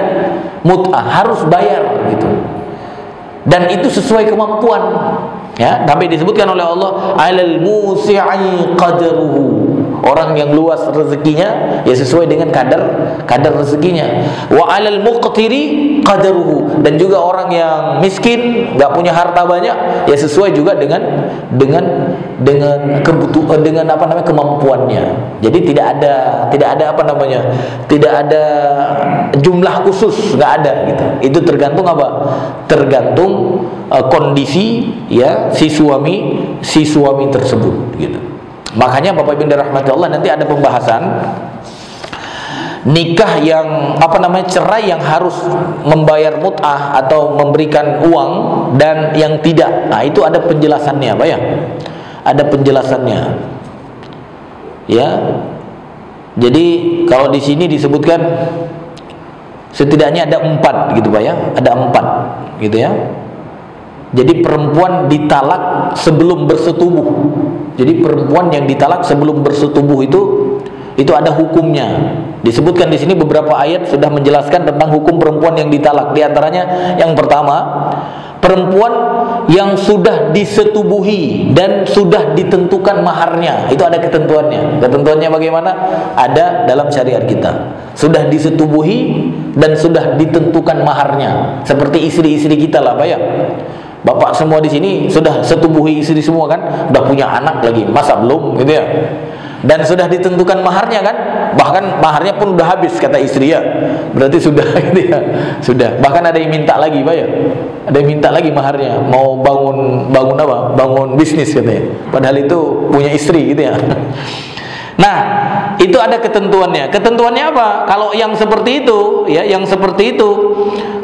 mut'ah, harus bayar gitu. Dan itu sesuai kemampuan. Ya, sampai disebutkan oleh Allah, "Alal musi'i qadruhu." Orang yang luas rezekinya ya sesuai dengan kadar rezekinya. Wa 'alal muqtiri qadruhu. Dan juga orang yang miskin, enggak punya harta banyak, ya sesuai juga dengan kebutuhan, dengan kemampuannya. Jadi tidak ada jumlah khusus, enggak ada gitu. Itu tergantung apa? Tergantung kondisi ya si suami tersebut gitu. Makanya Bapak Ibu dirahmati Allah, nanti ada pembahasan nikah yang cerai yang harus membayar mut'ah atau memberikan uang dan yang tidak. Nah, itu ada penjelasannya Pak ya. Ada penjelasannya. Ya. Jadi kalau di sini disebutkan setidaknya ada 4 gitu Pak ya. Ada 4 gitu ya. Jadi perempuan ditalak sebelum bersetubuh. Jadi perempuan yang ditalak sebelum bersetubuh itu ada hukumnya. Disebutkan di sini beberapa ayat sudah menjelaskan tentang hukum perempuan yang ditalak. Di antaranya yang pertama, perempuan yang sudah disetubuhi dan sudah ditentukan maharnya. Itu ada ketentuannya. Ketentuannya bagaimana? Ada dalam syariat kita. Sudah disetubuhi dan sudah ditentukan maharnya. Seperti istri-istri kita lah Pak ya. Bapak semua di sini sudah setubuhi istri semua kan? Udah punya anak lagi, masa belum gitu ya? Dan sudah ditentukan maharnya kan? Bahkan maharnya pun udah habis kata istri ya. Berarti sudah gitu ya. Sudah. Bahkan ada yang minta lagi Pak ya. Ada yang minta lagi maharnya, mau bangun apa? Bangun bisnis katanya. Padahal itu punya istri gitu ya. Nah, itu ada ketentuannya. Ketentuannya apa? Kalau yang seperti itu, ya,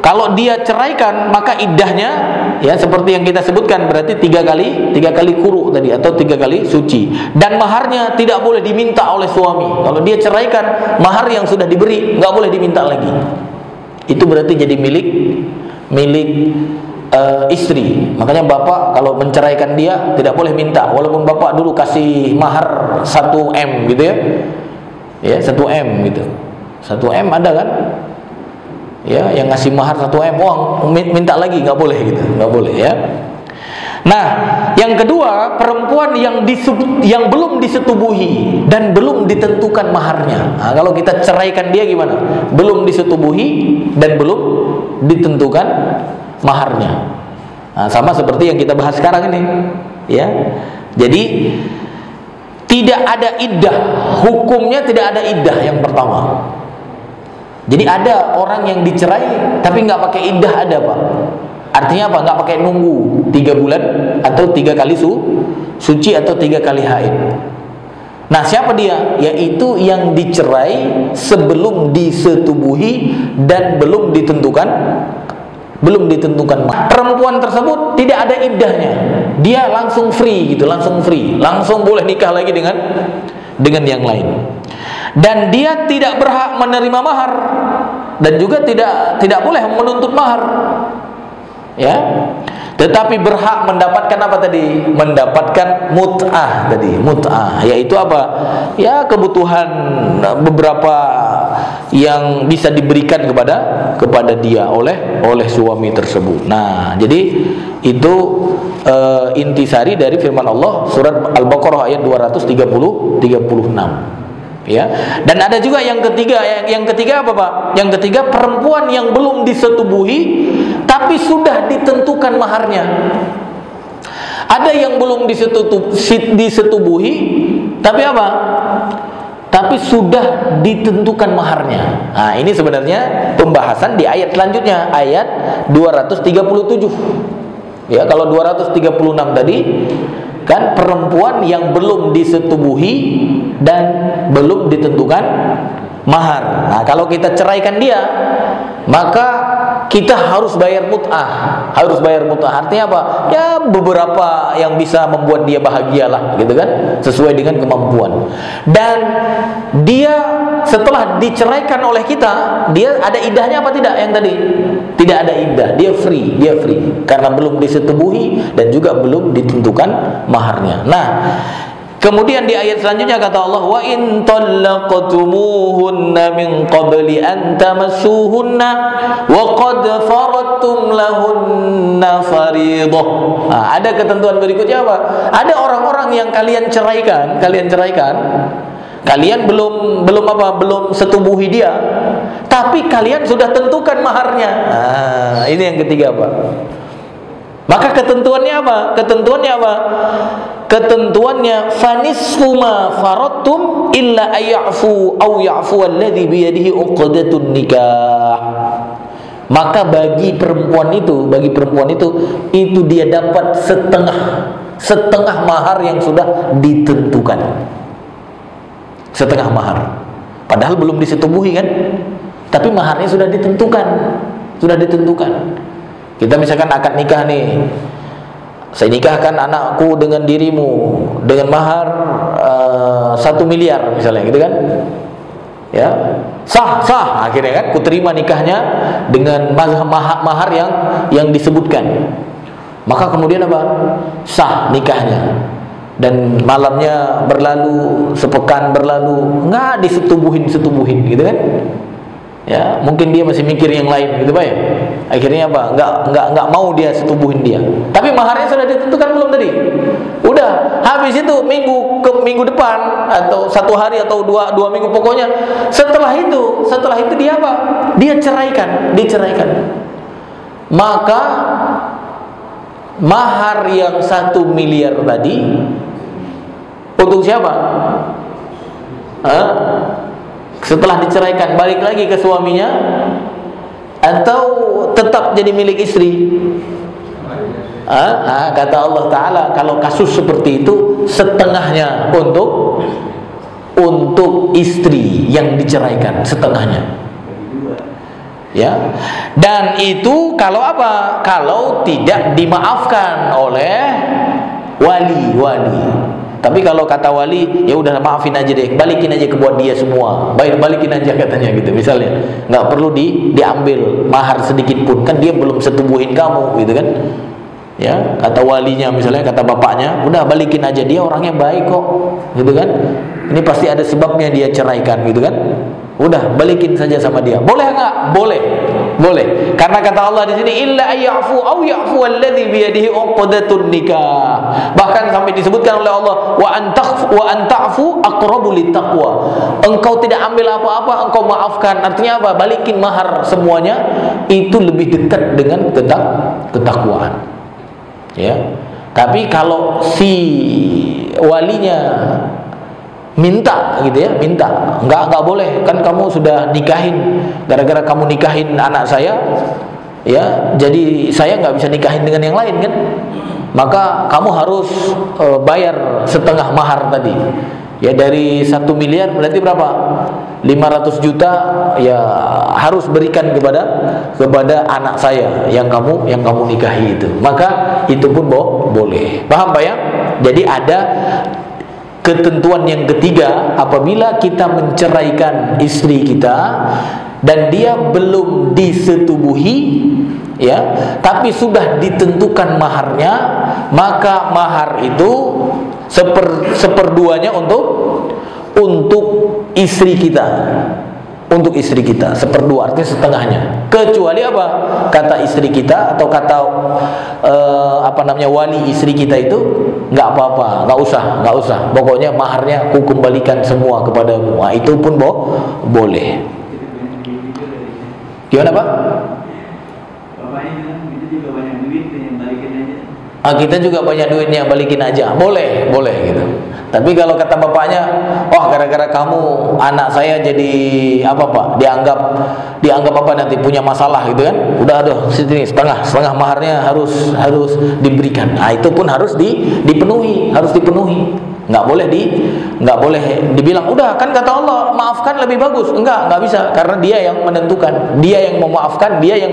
kalau dia ceraikan, maka iddahnya, ya, seperti yang kita sebutkan, berarti tiga kali kuru tadi, atau 3 kali suci. Dan maharnya tidak boleh diminta oleh suami. Kalau dia ceraikan, mahar yang sudah diberi nggak boleh diminta lagi. Itu berarti jadi milik istri. Makanya bapak kalau menceraikan dia tidak boleh minta, walaupun bapak dulu kasih mahar 1M gitu ya. Ya, 1M gitu. 1M ada kan? Ya, yang ngasih mahar 1M, minta lagi nggak boleh gitu. Nggak boleh ya. Nah, yang kedua, perempuan yang belum disetubuhi dan belum ditentukan maharnya. Nah, kalau kita ceraikan dia gimana? Belum disetubuhi dan belum ditentukan maharnya. Nah, sama seperti yang kita bahas sekarang ini, ya. Jadi tidak ada iddah, hukumnya tidak ada iddah yang pertama. Jadi ada orang yang dicerai tapi nggak pakai iddah, ada Pak. Artinya apa? Nggak pakai nunggu 3 bulan atau 3 kali suci atau 3 kali haid. Nah, siapa dia? Yaitu yang dicerai sebelum disetubuhi dan belum ditentukan perempuan tersebut tidak ada iddahnya, dia langsung free gitu, langsung boleh nikah lagi dengan yang lain, dan dia tidak berhak menerima mahar dan juga tidak boleh menuntut mahar, ya, tetapi berhak mendapatkan apa tadi? Mendapatkan mut'ah tadi. Mut'ah yaitu apa? Ya, kebutuhan beberapa yang bisa diberikan kepada dia oleh suami tersebut. Nah, jadi itu intisari dari firman Allah surat Al-Baqarah ayat 236. Ya. Dan ada juga yang ketiga apa, Pak? Yang ketiga, perempuan yang belum disetubuhi tapi sudah ditentukan maharnya. Ada yang belum disetubuhi tapi apa? Tapi sudah ditentukan maharnya. Nah, ini sebenarnya pembahasan di ayat selanjutnya, ayat 237. Ya, kalau 236 tadi kan perempuan yang belum disetubuhi dan belum ditentukan mahar. Nah, kalau kita ceraikan dia, maka kita harus bayar mut'ah. Artinya apa? Ya, beberapa yang bisa membuat dia bahagialah, gitu kan, sesuai dengan kemampuan. Dan dia setelah diceraikan oleh kita, dia ada iddahnya apa tidak? Yang tadi tidak ada iddah, dia free karena belum disetubuhi dan juga belum ditentukan maharnya. Nah, kemudian di ayat selanjutnya kata Allah, wa in talaqtumuhunna min qabli an tamassuhunna wa qad faradtum lahunna fariidah. Nah, ada ketentuan berikutnya apa? Ada orang-orang yang kalian ceraikan, kalian belum setubuhi dia, tapi kalian sudah tentukan maharnya. Nah, ini yang ketiga, Pak. Maka ketentuannya apa? Ketentuannya fanisfu ma faradtum illa ay'fu aw ya'fu alladhi bi yadihi 'uqdatun nikah. Maka bagi perempuan itu dia dapat setengah mahar yang sudah ditentukan. Setengah mahar. Padahal belum disetubuhi kan? Tapi maharnya sudah ditentukan. Kita misalkan akad nikah nih, saya nikahkan anakku dengan dirimu dengan mahar 1 miliar misalnya, gitu kan? Ya, sah akhirnya kan, kuterima nikahnya dengan mahar yang disebutkan. Maka kemudian apa? Sah nikahnya. Dan malamnya berlalu, sepekan berlalu, nggak disetubuhin gitu kan? Ya, mungkin dia masih mikir yang lain gitu, Pak ya. Akhirnya apa? Nggak mau dia setubuhin dia. Tapi maharnya sudah ditentukan belum tadi? Udah, habis itu minggu depan atau 1 hari atau dua minggu, pokoknya setelah itu dia apa? Dia diceraikan. Maka mahar yang 1 miliar tadi untuk siapa? Setelah diceraikan balik lagi ke suaminya atau tetap jadi milik istri? Kata Allah Ta'ala, kalau kasus seperti itu setengahnya untuk istri yang diceraikan, setengahnya. Ya. Dan itu kalau apa? Kalau tidak dimaafkan oleh wali. Tapi kalau kata wali, ya udah maafin aja deh, balikin aja ke buat dia semua, balikin aja katanya gitu, misalnya, nggak perlu diambil mahar sedikit pun, kan dia belum setubuhin kamu, gitu kan? Ya, kata walinya misalnya, kata bapaknya, udah balikin aja, dia orangnya baik kok, gitu kan? Ini pasti ada sebabnya dia ceraikan, gitu kan? Udah balikin saja sama dia. Boleh nggak? Boleh. Karena kata Allah di sini, illa ay'fu aw ya'fu alladhi bi yadihi 'uqdatun nikah. Bahkan sampai disebutkan oleh Allah, wa an ta'fu aqrabu littaqwa. Engkau tidak ambil apa-apa, engkau maafkan. Artinya apa? Balikin mahar semuanya, itu lebih dekat dengan ketakwaan. Ya. Tapi kalau si walinya minta gitu ya, enggak boleh, kan kamu sudah nikahin, gara-gara kamu nikahin anak saya ya, jadi saya nggak bisa nikahin dengan yang lain kan, maka kamu harus bayar setengah mahar tadi. Ya, dari 1 miliar berarti berapa? 500 juta ya harus berikan kepada anak saya yang kamu nikahi itu. Maka itu pun boleh. Paham Pak ya? Jadi ada ketentuan yang ketiga, apabila kita menceraikan istri kita dan dia belum disetubuhi, ya, tapi sudah ditentukan maharnya, maka mahar itu seperduanya untuk istri kita. Untuk istri kita seperdua, artinya setengahnya. Kecuali apa? Kata istri kita atau kata wali istri kita itu, nggak apa-apa, nggak usah. Pokoknya maharnya aku kembalikan semua kepadamu. Nah, itu pun boleh. Gimana Pak? Bapaknya bilang kita juga banyak duit, yang balikin aja. Kita juga banyak duitnya, balikin aja. Boleh gitu. Tapi kalau kata bapaknya, gara-gara kamu anak saya jadi apa Pak? Dianggap apa nanti punya masalah gitu kan? Udah sini setengah maharnya harus diberikan. Nah, itu pun harus dipenuhi. Nggak boleh dibilang udah kan kata Allah maafkan lebih bagus. Enggak bisa, karena dia yang menentukan, dia yang memaafkan, dia yang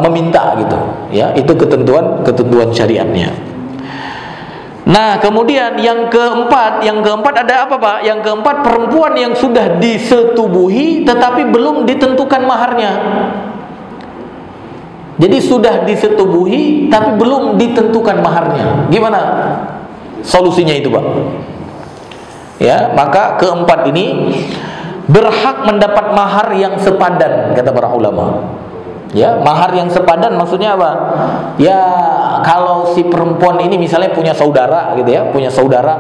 meminta gitu. Ya, itu ketentuan syariatnya. Nah, kemudian yang keempat ada apa Pak? Yang keempat, perempuan yang sudah disetubuhi tetapi belum ditentukan maharnya. Jadi sudah disetubuhi tapi belum ditentukan maharnya. Gimana solusinya itu Pak? Ya, maka keempat ini berhak mendapat mahar yang sepadan, kata para ulama. Ya, mahar yang sepadan maksudnya apa? Ya, kalau si perempuan ini misalnya punya saudara gitu ya, punya saudara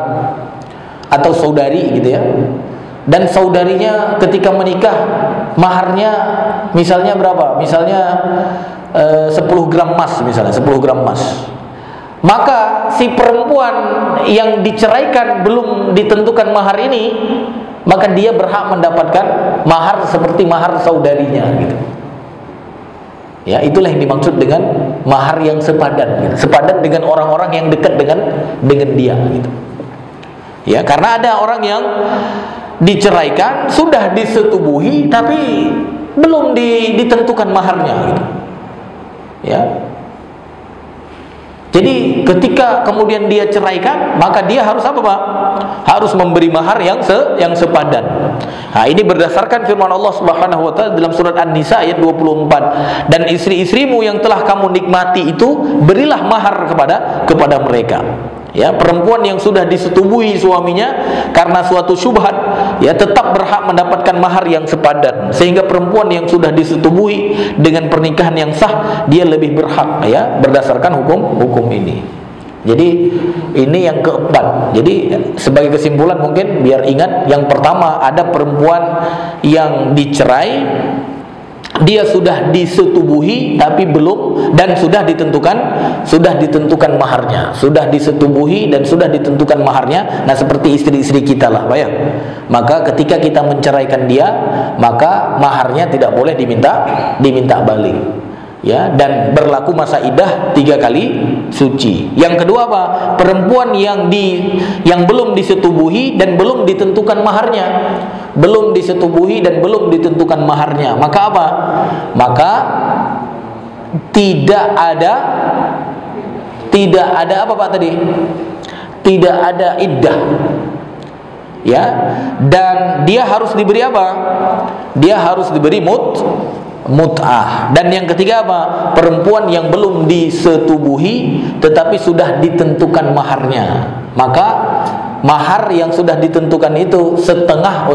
atau saudari gitu ya, dan saudarinya ketika menikah maharnya misalnya berapa? Misalnya 10 gram emas misalnya, 10 gram emas. Maka si perempuan yang diceraikan belum ditentukan mahar ini, maka dia berhak mendapatkan mahar seperti mahar saudarinya gitu. Ya, itulah yang dimaksud dengan mahar yang sepadan gitu. Sepadan dengan orang-orang yang dekat dengan dia gitu. Ya, karena ada orang yang diceraikan sudah disetubuhi tapi belum ditentukan maharnya gitu. Ya. Jadi ketika kemudian dia ceraikan, maka dia harus apa Pak? Harus memberi mahar yang sepadan. Nah, ini berdasarkan firman Allah Subhanahu wa taala dalam surat An-Nisa ayat 24. Dan istri-istrimu yang telah kamu nikmati itu berilah mahar kepada mereka. Ya, perempuan yang sudah disetubuhi suaminya karena suatu syubhat, ya, tetap berhak mendapatkan mahar yang sepadan. Sehingga perempuan yang sudah disetubuhi dengan pernikahan yang sah, dia lebih berhak, ya, berdasarkan hukum ini. Jadi ini yang keempat. Jadi sebagai kesimpulan mungkin biar ingat, yang pertama ada perempuan yang dicerai, dia sudah disetubuhi tapi belum, dan sudah ditentukan maharnya, sudah disetubuhi dan sudah ditentukan maharnya. Nah, seperti istri-istri kita lah Pak ya. Maka ketika kita menceraikan dia, maka maharnya tidak boleh diminta balik. Ya, dan berlaku masa iddah 3 kali suci. Yang kedua apa? Perempuan yang belum disetubuhi dan belum ditentukan maharnya. Belum disetubuhi dan belum ditentukan maharnya. Maka apa? Maka tidak ada apa Pak tadi? Tidak ada iddah. Ya, dan dia harus diberi apa? Dia harus diberi mut'ah. Dan yang ketiga apa? Perempuan yang belum disetubuhi tetapi sudah ditentukan maharnya. Maka mahar yang sudah ditentukan itu setengah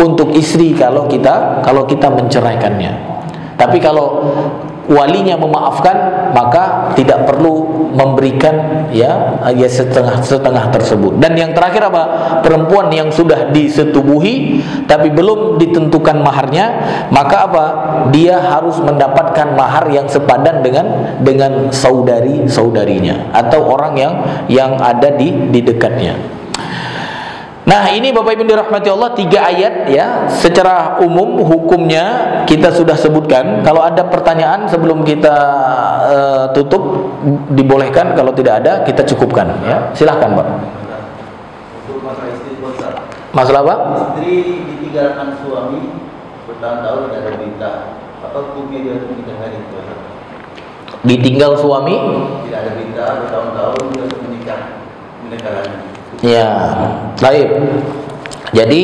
untuk istri kalau kita menceraikannya. Tapi kalau walinya memaafkan, maka tidak perlu memberikan ya setengah tersebut. Dan yang terakhir apa? Perempuan yang sudah disetubuhi tapi belum ditentukan maharnya, maka apa? Dia harus mendapatkan mahar yang sepadan dengan saudarinya atau orang yang ada di dekatnya. Nah, ini Bapak Ibu dirahmati Allah, 3 ayat ya. Secara umum hukumnya kita sudah sebutkan. Kalau ada pertanyaan sebelum kita tutup, dibolehkan. Kalau tidak ada, kita cukupkan ya. Silahkan Pak. Untuk masalah istri puasa. Masalah apa? Istri ditinggalkan suami bertahun-tahun tidak ada berita. Apa hukumnya dia untuk menikah hari puasa? Ditinggal suami? Tidak ada berita bertahun-tahun dia untuk menikah lagi. Ya, baik. Jadi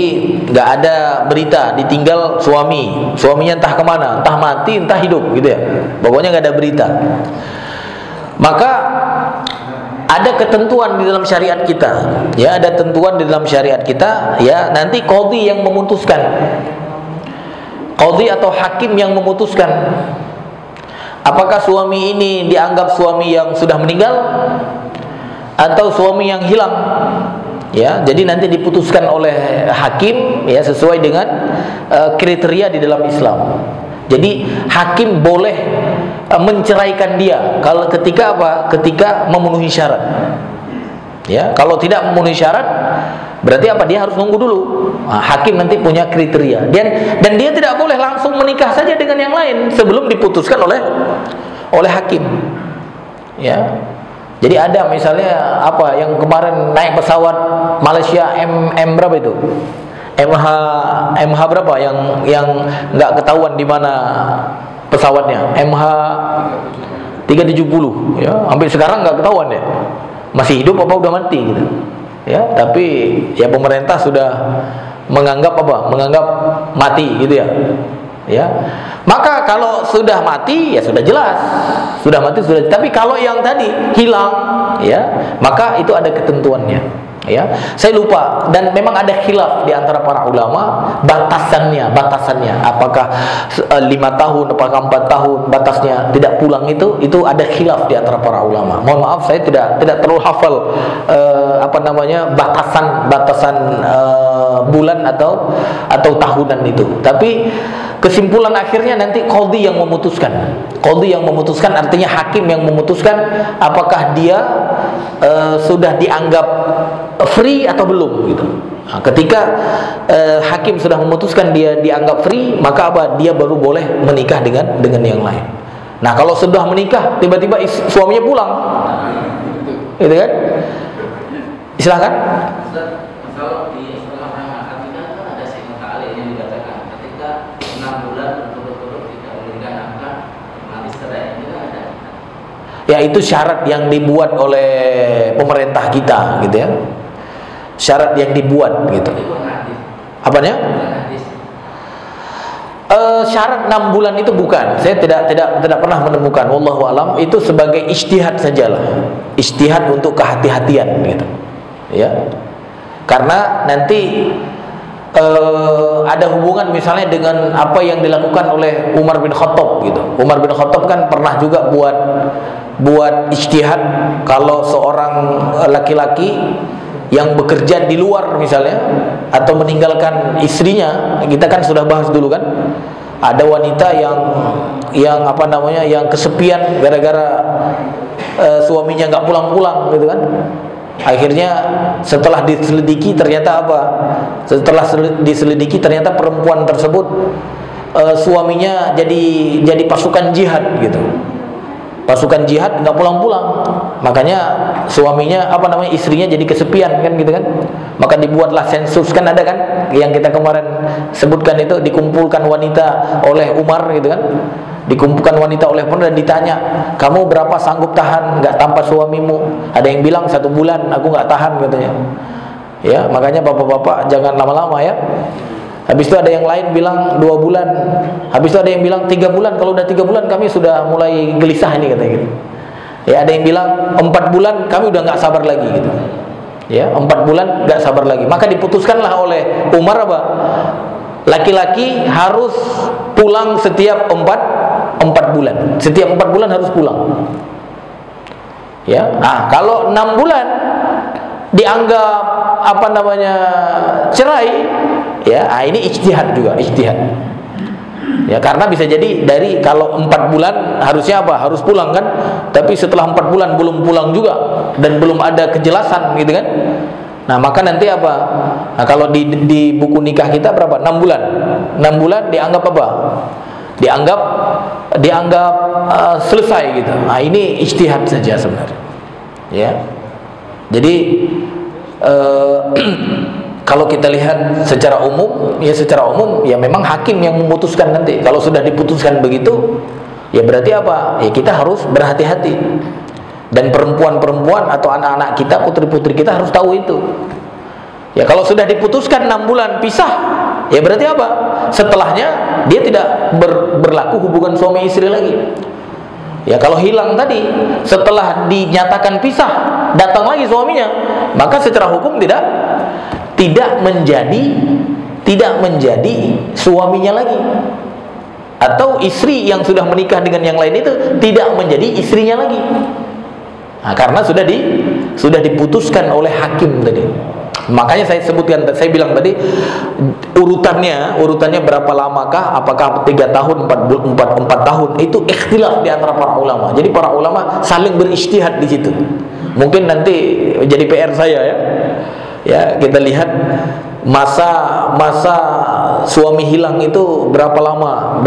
nggak ada berita ditinggal suami, suaminya entah kemana, entah mati, entah hidup, gitu ya. Pokoknya nggak ada berita. Maka ada ketentuan di dalam syariat kita, ya, ada ketentuan di dalam syariat kita, ya. Nanti qadhi yang memutuskan, qadhi atau hakim yang memutuskan, apakah suami ini dianggap suami yang sudah meninggal atau suami yang hilang, ya. Jadi nanti diputuskan oleh hakim, ya, sesuai dengan kriteria di dalam Islam. Jadi hakim boleh menceraikan dia kalau ketika apa? Ketika memenuhi syarat. Ya, kalau tidak memenuhi syarat, berarti apa? Dia harus nunggu dulu. Nah, hakim nanti punya kriteria. Dan dia tidak boleh langsung menikah saja dengan yang lain sebelum diputuskan oleh hakim. Ya. Jadi ada misalnya apa yang kemarin naik pesawat Malaysia M berapa itu? MH berapa yang nggak ketahuan di mana pesawatnya? MH 370 ya, sampai sekarang nggak ketahuan ya. Masih hidup apa udah mati gitu. Ya, tapi ya pemerintah sudah menganggap apa? Menganggap mati gitu ya. Ya. Maka kalau sudah mati ya sudah jelas. Sudah mati sudah. Tapi kalau yang tadi hilang ya, maka itu ada ketentuannya. Ya, saya lupa dan memang ada khilaf di antara para ulama batasannya, apakah 5 tahun, apakah 4 tahun batasnya tidak pulang itu ada khilaf di antara para ulama. Mohon maaf saya tidak terlalu hafal batasan bulan atau tahunan itu. Tapi kesimpulan akhirnya nanti qadhi yang memutuskan. Qadhi yang memutuskan artinya hakim yang memutuskan apakah dia sudah dianggap free atau belum gitu. Nah, ketika hakim sudah memutuskan dia dianggap free, maka apa? Dia baru boleh menikah dengan yang lain. Nah, kalau sudah menikah tiba-tiba suaminya pulang. Gitu kan? Silakan. Kalau di setelah akad nikah kan ada syarat kali yang dikatakan ketika 6 bulan berturut-turut tidak memberikan nafkah mati cerai, itu ada. Ya, itu syarat yang dibuat oleh pemerintah kita gitu ya. Syarat yang dibuat gitu. Apanya? Syarat 6 bulan itu bukan. Saya tidak pernah menemukan. Wallahu alam, itu sebagai ijtihad sajalah. Ijtihad untuk kehati-hatian gitu. Ya. Karena nanti ada hubungan misalnya dengan apa yang dilakukan oleh Umar bin Khattab gitu. Umar bin Khattab kan pernah juga buat ijtihad kalau seorang laki-laki yang bekerja di luar misalnya atau meninggalkan istrinya, kita kan sudah bahas dulu kan, ada wanita yang kesepian gara-gara suaminya nggak pulang-pulang gitu kan. Akhirnya setelah diselidiki ternyata perempuan tersebut suaminya jadi pasukan jihad gitu. Pasukan jihad nggak pulang-pulang, makanya suaminya istrinya jadi kesepian kan gitu kan. Maka dibuatlah sensus, kan ada kan yang kita kemarin sebutkan itu, dikumpulkan wanita oleh Umar gitu kan. Dikumpulkan wanita oleh Umar dan ditanya, kamu berapa sanggup tahan nggak tanpa suamimu? Ada yang bilang 1 bulan, aku nggak tahan katanya. Ya, makanya bapak-bapak jangan lama-lama ya. Habis itu ada yang lain bilang 2 bulan. Habis itu ada yang bilang 3 bulan. Kalau udah 3 bulan kami sudah mulai gelisah ini katanya gitu. Ya, ada yang bilang 4 bulan kami udah nggak sabar lagi gitu. Ya, 4 bulan nggak sabar lagi. Maka diputuskanlah oleh Umar apa? Laki-laki harus pulang setiap 4 bulan. Setiap 4 bulan harus pulang. Ya. Nah, kalau 6 bulan dianggap cerai, ya, ini ijtihad juga, ijtihad. Ya, karena bisa jadi dari kalau 4 bulan harusnya harus pulang kan, tapi setelah 4 bulan belum pulang juga dan belum ada kejelasan gitu kan. Nah, maka nanti apa? Nah, kalau di buku nikah kita berapa? 6 bulan. 6 bulan dianggap apa? Dianggap selesai gitu. Nah, ini ijtihad saja sebenarnya. Ya. Jadi kalau kita lihat secara umum ya memang hakim yang memutuskan nanti. Kalau sudah diputuskan begitu, ya berarti apa? Ya kita harus berhati-hati. Dan perempuan-perempuan atau anak-anak kita, putri-putri kita harus tahu itu. Ya kalau sudah diputuskan 6 bulan pisah, ya berarti apa? Setelahnya dia tidak berlaku hubungan suami istri lagi. Ya kalau hilang tadi, setelah dinyatakan pisah, datang lagi suaminya, maka secara hukum tidak menjadi suaminya lagi. Atau istri yang sudah menikah dengan yang lain itu tidak menjadi istrinya lagi. Nah, karena sudah diputuskan oleh hakim tadi. Makanya saya bilang tadi urutannya berapa lamakah? Apakah 3 tahun, 4 tahun? Itu ikhtilaf di antara para ulama. Jadi para ulama saling berijtihad di situ. Mungkin nanti jadi PR saya ya. Ya, kita lihat masa suami hilang itu berapa lama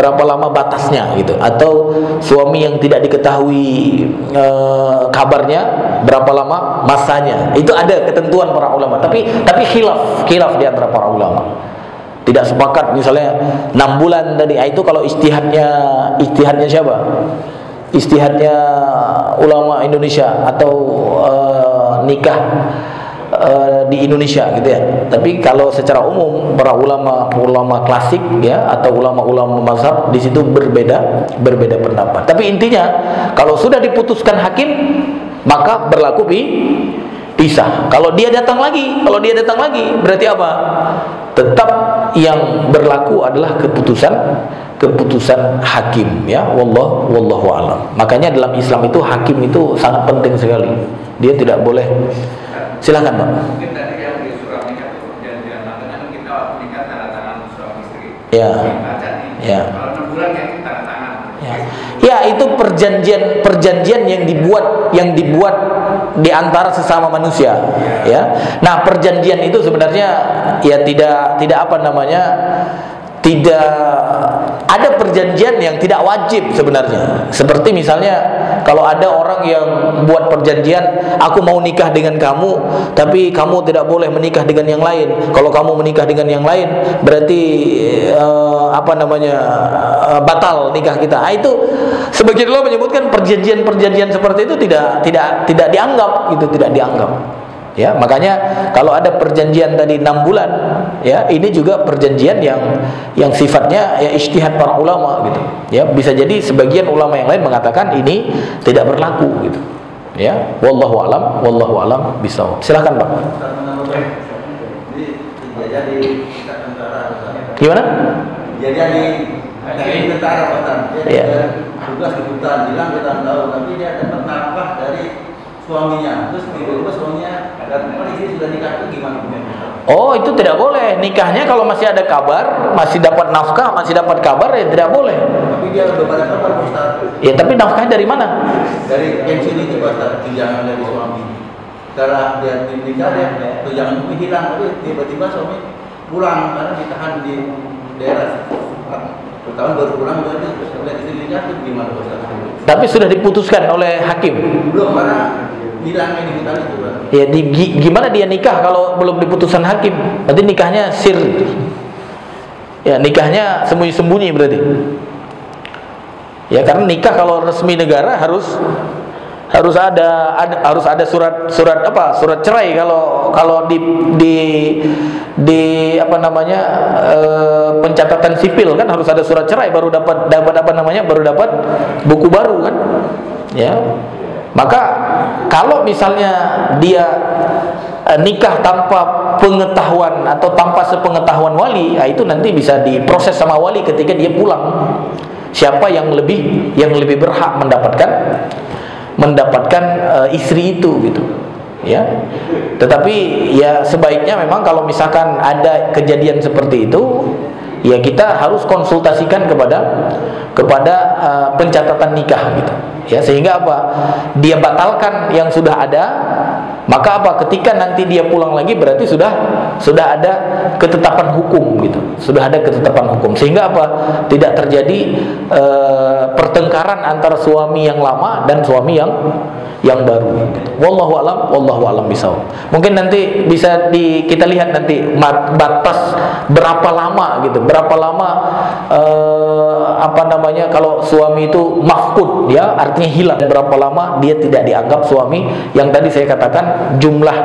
batasnya gitu, atau suami yang tidak diketahui kabarnya berapa lama masanya. Itu ada ketentuan para ulama, tapi khilaf di antara para ulama. Tidak sepakat misalnya 6 bulan tadi. Itu kalau ijtihadnya siapa? Ijtihadnya ulama Indonesia atau nikah di Indonesia gitu ya. Tapi kalau secara umum para ulama klasik ya, atau ulama mazhab di situ berbeda pendapat. Tapi intinya kalau sudah diputuskan hakim, maka berlaku pisah. Kalau dia datang lagi berarti apa? Tetap yang berlaku adalah keputusan hakim ya. Wallahu alam. Makanya dalam Islam itu hakim itu sangat penting sekali. Dia tidak boleh. Silakan, Pak. Mungkin tadi yang di surat nikah itu perjanjian, makanya kita waktu nikah tanda tangan suami istri. Ya. Ya. Kalau 6 bulan kan tanda tangan. Ya. Ya, itu perjanjian yang dibuat di antara sesama manusia. Ya. Nah, perjanjian itu sebenarnya ya tidak apa namanya? Tidak ada perjanjian yang tidak wajib sebenarnya. Seperti misalnya kalau ada orang yang buat perjanjian, aku mau nikah dengan kamu, tapi kamu tidak boleh menikah dengan yang lain. Kalau kamu menikah dengan yang lain, berarti batal nikah kita. Itu sebagian ulama menyebutkan perjanjian seperti itu tidak dianggap, itu tidak dianggap. Ya, makanya kalau ada perjanjian tadi 6 bulan, ya, ini juga perjanjian yang sifatnya ya ijtihad para ulama gitu. Ya, bisa jadi sebagian ulama yang lain mengatakan ini tidak berlaku gitu. Ya, wallahu alam bisawab. Silakan, Pak. Jadi tentara. Gimana? Jadi tentara Pak. Dia tugas di hutan, bilang kita tahu, tapi dia dapat nafkah dari suaminya. Terus tiba-tiba suaminya dan istri sudah nikah, itu gimana? Oh, itu tidak boleh. Nikahnya kalau masih ada kabar, masih dapat nafkah, masih dapat kabar, ya tidak boleh. Tapi dia udah pada kabar, Ustaz. Ya, tapi nafkahnya dari mana? Dari pensiun itu, Ustaz, tunjangan dari suami. Setelah dia nikah, dia tunjangan itu hilang, tapi tiba-tiba suami pulang karena ditahan di daerah. Tahun baru pulang, berarti lihat istri nikah itu gimana, Ustaz? Tapi sudah diputuskan oleh hakim. Belum, karena hilangnya di hutan itu, Pak. Ya, gimana dia nikah kalau belum diputusan hakim? Berarti nikahnya sir. Ya, nikahnya sembunyi-sembunyi berarti. Ya, karena nikah kalau resmi negara harus ada surat cerai. Kalau di apa namanya pencatatan sipil kan harus ada surat cerai baru dapat buku baru kan. Ya. Maka kalau misalnya dia nikah tanpa pengetahuan atau tanpa sepengetahuan wali, itu nanti bisa diproses sama wali ketika dia pulang. Siapa yang lebih berhak mendapatkan istri itu gitu. Ya. Tetapi ya sebaiknya memang kalau misalkan ada kejadian seperti itu, ya kita harus konsultasikan kepada pencatatan nikah gitu. Ya, sehingga apa? Dia batalkan yang sudah ada, Maka apa? Ketika nanti dia pulang lagi berarti sudah ada ketetapan hukum gitu. Sudah ada ketetapan hukum. Sehingga apa? Tidak terjadi pertengkaran antara suami yang lama dan suami yang baru gitu. Wallahu alam bisawab. Mungkin nanti bisa kita lihat nanti batas berapa lama gitu. Berapa lama kalau suami itu mafqud, ya artinya hilang. Berapa lama dia tidak dianggap suami. Yang tadi saya katakan jumlah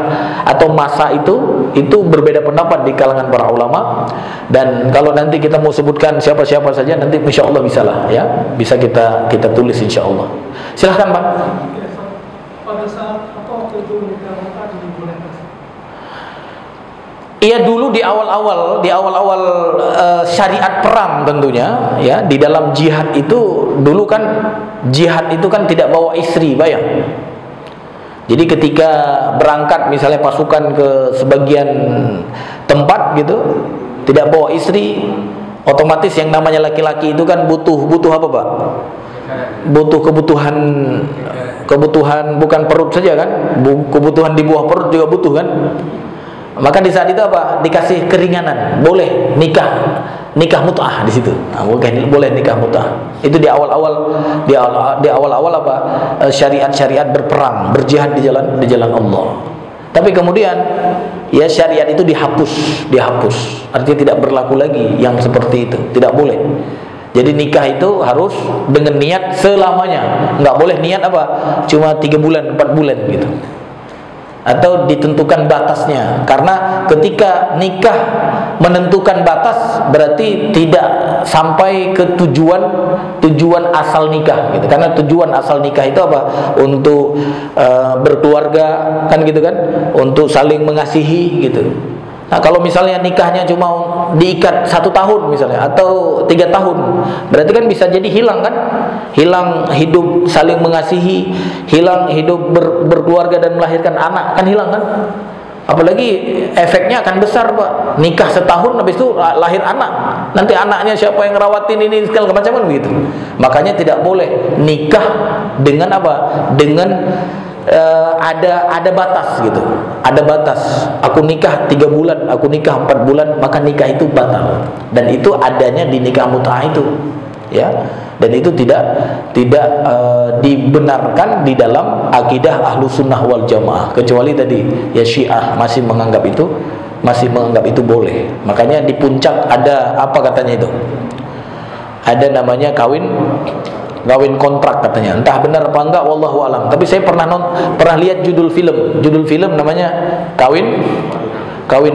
atau masa itu berbeda pendapat di kalangan para ulama. Dan kalau nanti kita mau sebutkan siapa-siapa saja, nanti insya Allah bisa lah, ya, bisa kita tulis insya Allah. Silahkan Pak. Pada saat apa waktu itu nikah muta dibolehkan? Iya, dulu di awal-awal syariat perang tentunya, ya, di dalam jihad itu dulu kan jihad itu kan tidak bawa istri, bayang. Jadi ketika berangkat misalnya pasukan ke sebagian tempat gitu, tidak bawa istri, otomatis yang namanya laki-laki itu kan butuh apa Pak? Butuh kebutuhan bukan perut saja kan, kebutuhan di bawah perut juga butuh kan. Maka di saat itu apa? Dikasih keringanan, boleh nikah mut'ah di situ. Nah, boleh nikah mut'ah. Itu di awal-awal apa? Syariat berperang, berjihad di jalan Allah. Tapi kemudian ya syariat itu dihapus. Artinya tidak berlaku lagi yang seperti itu, tidak boleh. Jadi nikah itu harus dengan niat selamanya. Nggak boleh niat apa? Cuma 3 bulan, 4 bulan gitu. Atau ditentukan batasnya. Karena ketika nikah menentukan batas berarti tidak sampai ke tujuan asal nikah gitu. Karena tujuan asal nikah itu apa? Untuk berkeluarga kan gitu kan? Untuk saling mengasihi gitu. Nah, kalau misalnya nikahnya cuma diikat 1 tahun misalnya atau 3 tahun, berarti kan bisa jadi hilang kan? Hilang hidup saling mengasihi, hilang hidup berkeluarga dan melahirkan anak, kan hilang kan? Apalagi efeknya akan besar Pak. Nikah setahun habis itu lahir anak. Nanti anaknya siapa yang ngerawatin ini segala macam kan begitu. Makanya tidak boleh nikah dengan apa? Dengan ada batas gitu. Ada batas. Aku nikah 3 bulan, aku nikah 4 bulan, maka nikah itu batal. Dan itu adanya di nikah mut'ah itu. Ya. Dan itu tidak dibenarkan di dalam akidah Ahlus Sunnah wal Jamaah, kecuali tadi ya Syiah masih menganggap itu boleh. Makanya di puncak ada apa katanya itu? Ada namanya kawin kontrak katanya. Entah benar apa enggak wallahu alam. Tapi saya pernah lihat judul film namanya kawin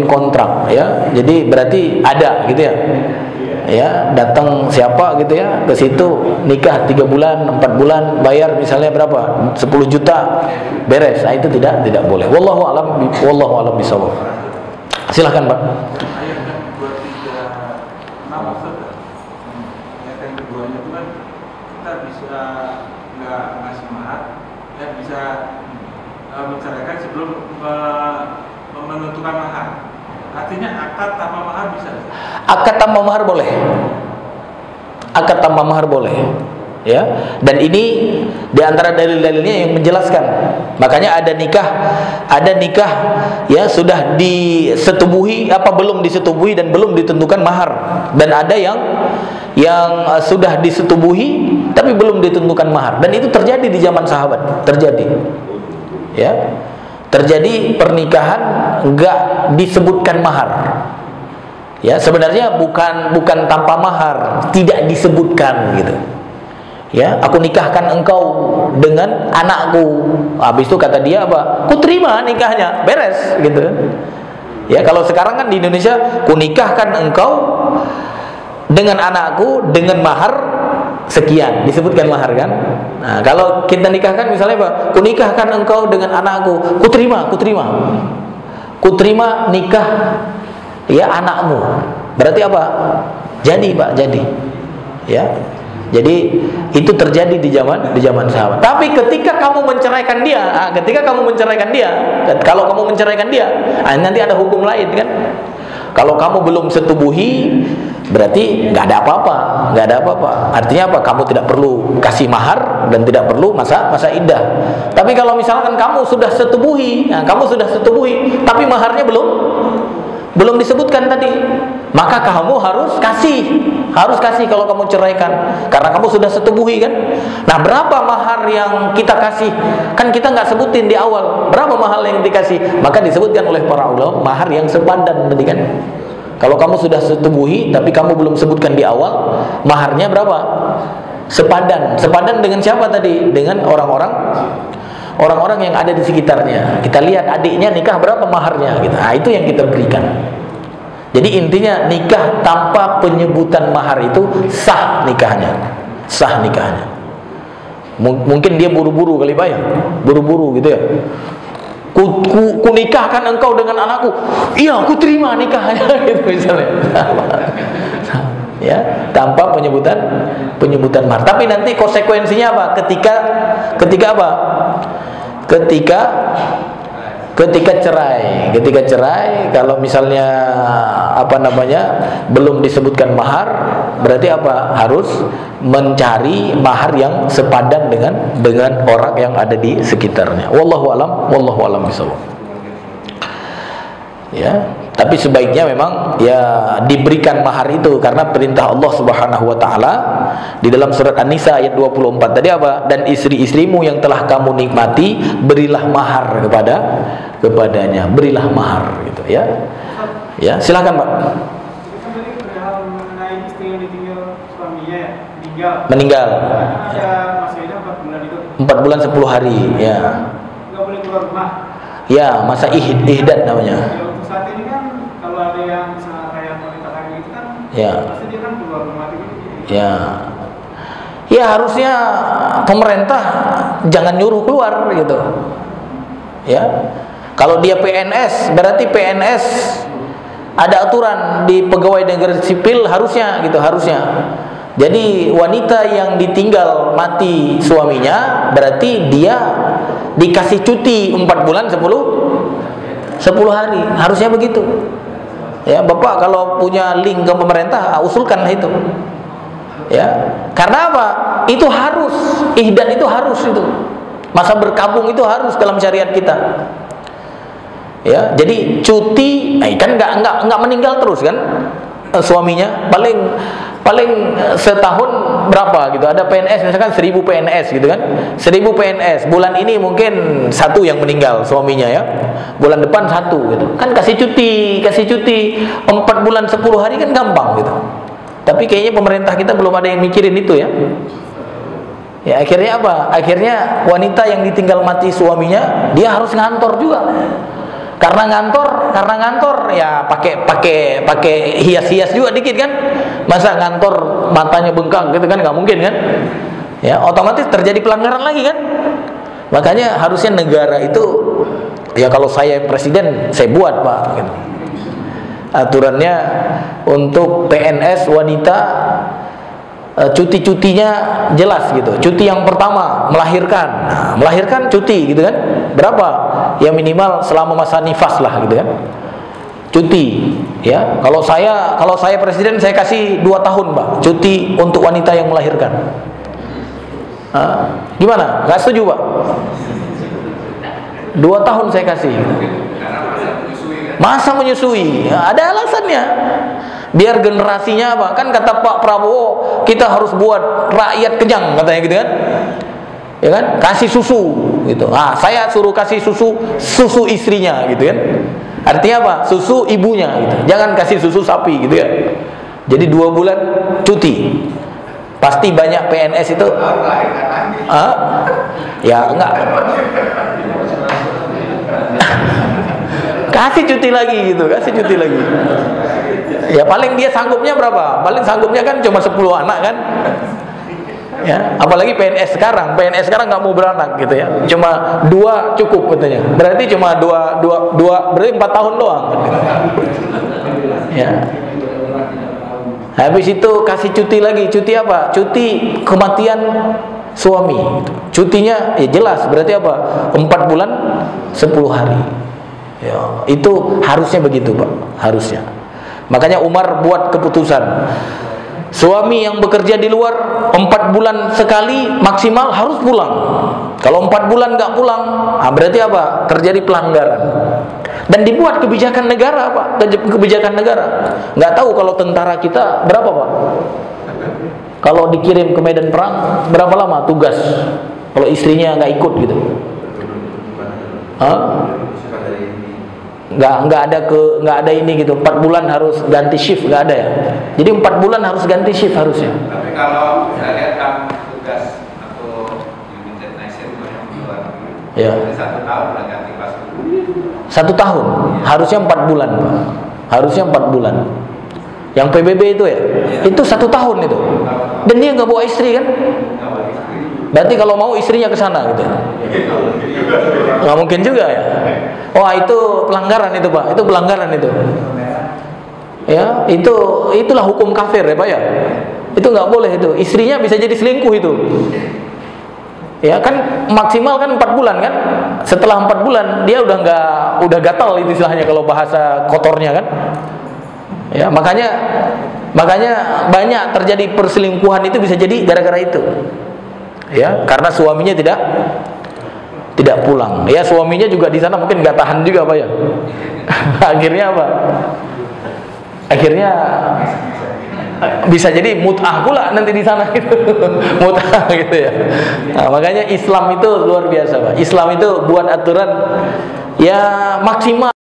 kontrak ya. Jadi berarti ada gitu ya. Ya, datang siapa gitu ya ke situ, nikah 3 bulan, 4 bulan, bayar misalnya berapa? 10 juta beres. Nah, itu tidak boleh. Wallahu alam bisawab. Silakan Pak. Ayat 236 maksudnya. Yang keduanya itu kan kita bisa nggak ngasih mahar, ya bisa menceraikan sebelum menentukan mahar. Artinya akad tanpa mahar bisa? Akad tanpa mahar boleh. Akad tanpa mahar boleh. Ya. Dan ini di antara dalil-dalilnya yang menjelaskan. Makanya ada nikah ya sudah disetubuhi apa belum disetubuhi dan belum ditentukan mahar. Dan ada yang sudah disetubuhi tapi belum ditentukan mahar. Dan itu terjadi di zaman sahabat, terjadi. Ya. Terjadi pernikahan enggak disebutkan mahar. Ya, sebenarnya bukan tanpa mahar, tidak disebutkan gitu. Ya, aku nikahkan engkau dengan anakku. Habis itu kata dia apa? Ku terima nikahnya, beres gitu. Ya, kalau sekarang kan di Indonesia, ku nikahkan engkau dengan anakku dengan mahar sekian, disebutkan mahar kan. Nah, kalau kita nikahkan misalnya apa? Ku nikahkan engkau dengan anakku, ku terima nikah ya anakmu. Berarti apa? Jadi Pak, jadi. Ya. Jadi itu terjadi di zaman sahabat. Tapi ketika kamu menceraikan dia, kalau kamu menceraikan dia, nanti ada hukum lain kan. Kalau kamu belum setubuhi berarti nggak ada apa-apa. Artinya apa? Kamu tidak perlu kasih mahar dan tidak perlu masa iddah. Tapi kalau misalkan kamu sudah setubuhi, tapi maharnya belum disebutkan tadi, maka kamu harus kasih kalau kamu ceraikan, karena kamu sudah setubuhi kan. Nah, berapa mahar yang kita kasih? Kan kita nggak sebutin di awal berapa mahar yang dikasih, maka disebutkan oleh para ulama mahar yang sepadan tadi kan. Kalau kamu sudah setubuhi tapi kamu belum sebutkan di awal, maharnya berapa? Sepadan dengan siapa tadi? Dengan orang-orang yang ada di sekitarnya. Kita lihat adiknya nikah berapa maharnya gitu. Nah, itu yang kita berikan. Jadi intinya nikah tanpa penyebutan mahar itu sah nikahnya. Mungkin dia buru-buru kali Pak ya. Buru-buru gitu ya. Ku nikahkan engkau dengan anakku. Iya, aku terima nikahnya gitu misalnya. Ya, tanpa penyebutan mahar. Tapi nanti konsekuensinya apa? Ketika apa? Ketika cerai, kalau misalnya belum disebutkan mahar, berarti apa? Harus mencari mahar yang sepadan dengan orang yang ada di sekitarnya. Wallahu alam bisawab. Ya, tapi sebaiknya memang ya diberikan mahar itu karena perintah Allah Subhanahu wa taala di dalam surat An-Nisa ayat 24 tadi apa? Dan istri-istrimu yang telah kamu nikmati berilah mahar kepadanya, berilah mahar gitu ya. Ya, silakan Pak. Tadi perihal mengenai istri yang ditinggal suaminya ya, meninggal. Ada masanya 4 bulan itu. 4 bulan 10 hari ya. Enggak boleh keluar rumah. Ya, masa ihdad namanya. Ya, untuk saat ini kan kalau ada yang misalnya kayak wanita hamil itu kan, Ya. pasti dia kan keluar rumah gitu. Ya harusnya pemerintah jangan nyuruh keluar gitu. Ya. Kalau dia PNS, berarti PNS ada aturan di pegawai negeri sipil harusnya. Jadi wanita yang ditinggal mati suaminya berarti dia dikasih cuti 4 bulan 10 hari, harusnya begitu. Ya, Bapak kalau punya link ke pemerintah usulkanlah itu. Ya. Karena apa? Itu harus, ihdad itu harus itu. Masa berkabung itu harus dalam syariat kita. Ya, jadi cuti kan enggak meninggal terus kan suaminya, paling setahun berapa gitu. Ada PNS misalkan 1000 PNS gitu kan. 1000 PNS bulan ini mungkin 1 yang meninggal suaminya ya. Bulan depan 1 gitu. Kan kasih cuti 4 bulan 10 hari kan gampang gitu. Tapi kayaknya pemerintah kita belum ada yang mikirin itu ya. Ya akhirnya apa? Akhirnya wanita yang ditinggal mati suaminya dia harus ngantor juga. Karena ngantor ya pakai hias-hias juga dikit kan. Masa ngantor matanya bengkak gitu kan, nggak mungkin kan. Ya, otomatis terjadi pelanggaran lagi kan. Makanya harusnya negara itu ya kalau saya presiden saya buat Pak gitu. Aturannya untuk PNS wanita cuti-cutinya jelas gitu. Cuti yang pertama melahirkan. Nah, melahirkan cuti gitu kan. Berapa? Ya minimal selama masa nifas lah gitu kan. Cuti ya. Kalau saya presiden saya kasih 2 tahun, Pak, cuti untuk wanita yang melahirkan. Gimana? Nggak setuju, Pak? 2 tahun saya kasih. Masa menyusui? Ya, ada alasannya. Biar generasinya apa? Kan kata Pak Prabowo, kita harus buat rakyat kenyang katanya gitu kan. Ya kan? Kasih susu gitu. Saya suruh kasih susu istrinya gitu kan. Artinya apa? Susu ibunya gitu. Jangan kasih susu sapi gitu ya. Jadi 2 bulan cuti. Pasti banyak PNS itu. Ya enggak. Kasih cuti lagi gitu, Ya paling dia sanggupnya berapa? Paling sanggupnya kan cuma 10 anak kan. Ya, apalagi PNS sekarang nggak mau beranak gitu ya. Cuma 2 cukup katanya. Berarti cuma 2 berarti 4 tahun doang. Ya. Habis itu kasih cuti lagi. Cuti apa? Cuti kematian suami gitu. Cutinya ya jelas berarti apa? 4 bulan 10 hari. Ya, itu harusnya begitu, Pak. Harusnya. Makanya Umar buat keputusan, suami yang bekerja di luar 4 bulan sekali maksimal harus pulang. Kalau 4 bulan nggak pulang, berarti apa? Terjadi pelanggaran. Dan dibuat kebijakan negara, Pak. Kebijakan negara. Nggak tahu kalau tentara kita berapa, Pak? Kalau dikirim ke medan perang berapa lama tugas? Kalau istrinya nggak ikut gitu? Nggak ada ini gitu. 4 bulan harus ganti shift, nggak ada ya. Jadi 4 bulan harus ganti shift harusnya. Tapi kalau saya lihat kan tugas atau United Nations yang luar negeri, ya. 1 tahun udah ganti pas. 1 tahun, harusnya 4 bulan, Pak. Harusnya 4 bulan. Yang PBB itu ya, itu 1 tahun itu. Dan dia nggak bawa istri kan? Berarti kalau mau istrinya ke sana gitu. Nggak mungkin juga ya. Wah, itu pelanggaran itu, Pak. Itu pelanggaran itu. Ya, itulah hukum kafir ya, Pak ya. Itu nggak boleh itu. Istrinya bisa jadi selingkuh itu. Ya kan maksimal kan 4 bulan kan. Setelah 4 bulan dia udah gatal itu istilahnya kalau bahasa kotornya kan. Ya, makanya banyak terjadi perselingkuhan itu bisa jadi gara-gara itu. Ya, karena suaminya tidak pulang. Ya, suaminya juga di sana mungkin nggak tahan juga, Pak ya. Akhirnya apa? Akhirnya bisa jadi mut'ah pula nanti di sana gitu. Mut'ah gitu ya. Nah, makanya Islam itu luar biasa, Pak. Islam itu buat aturan ya maksimal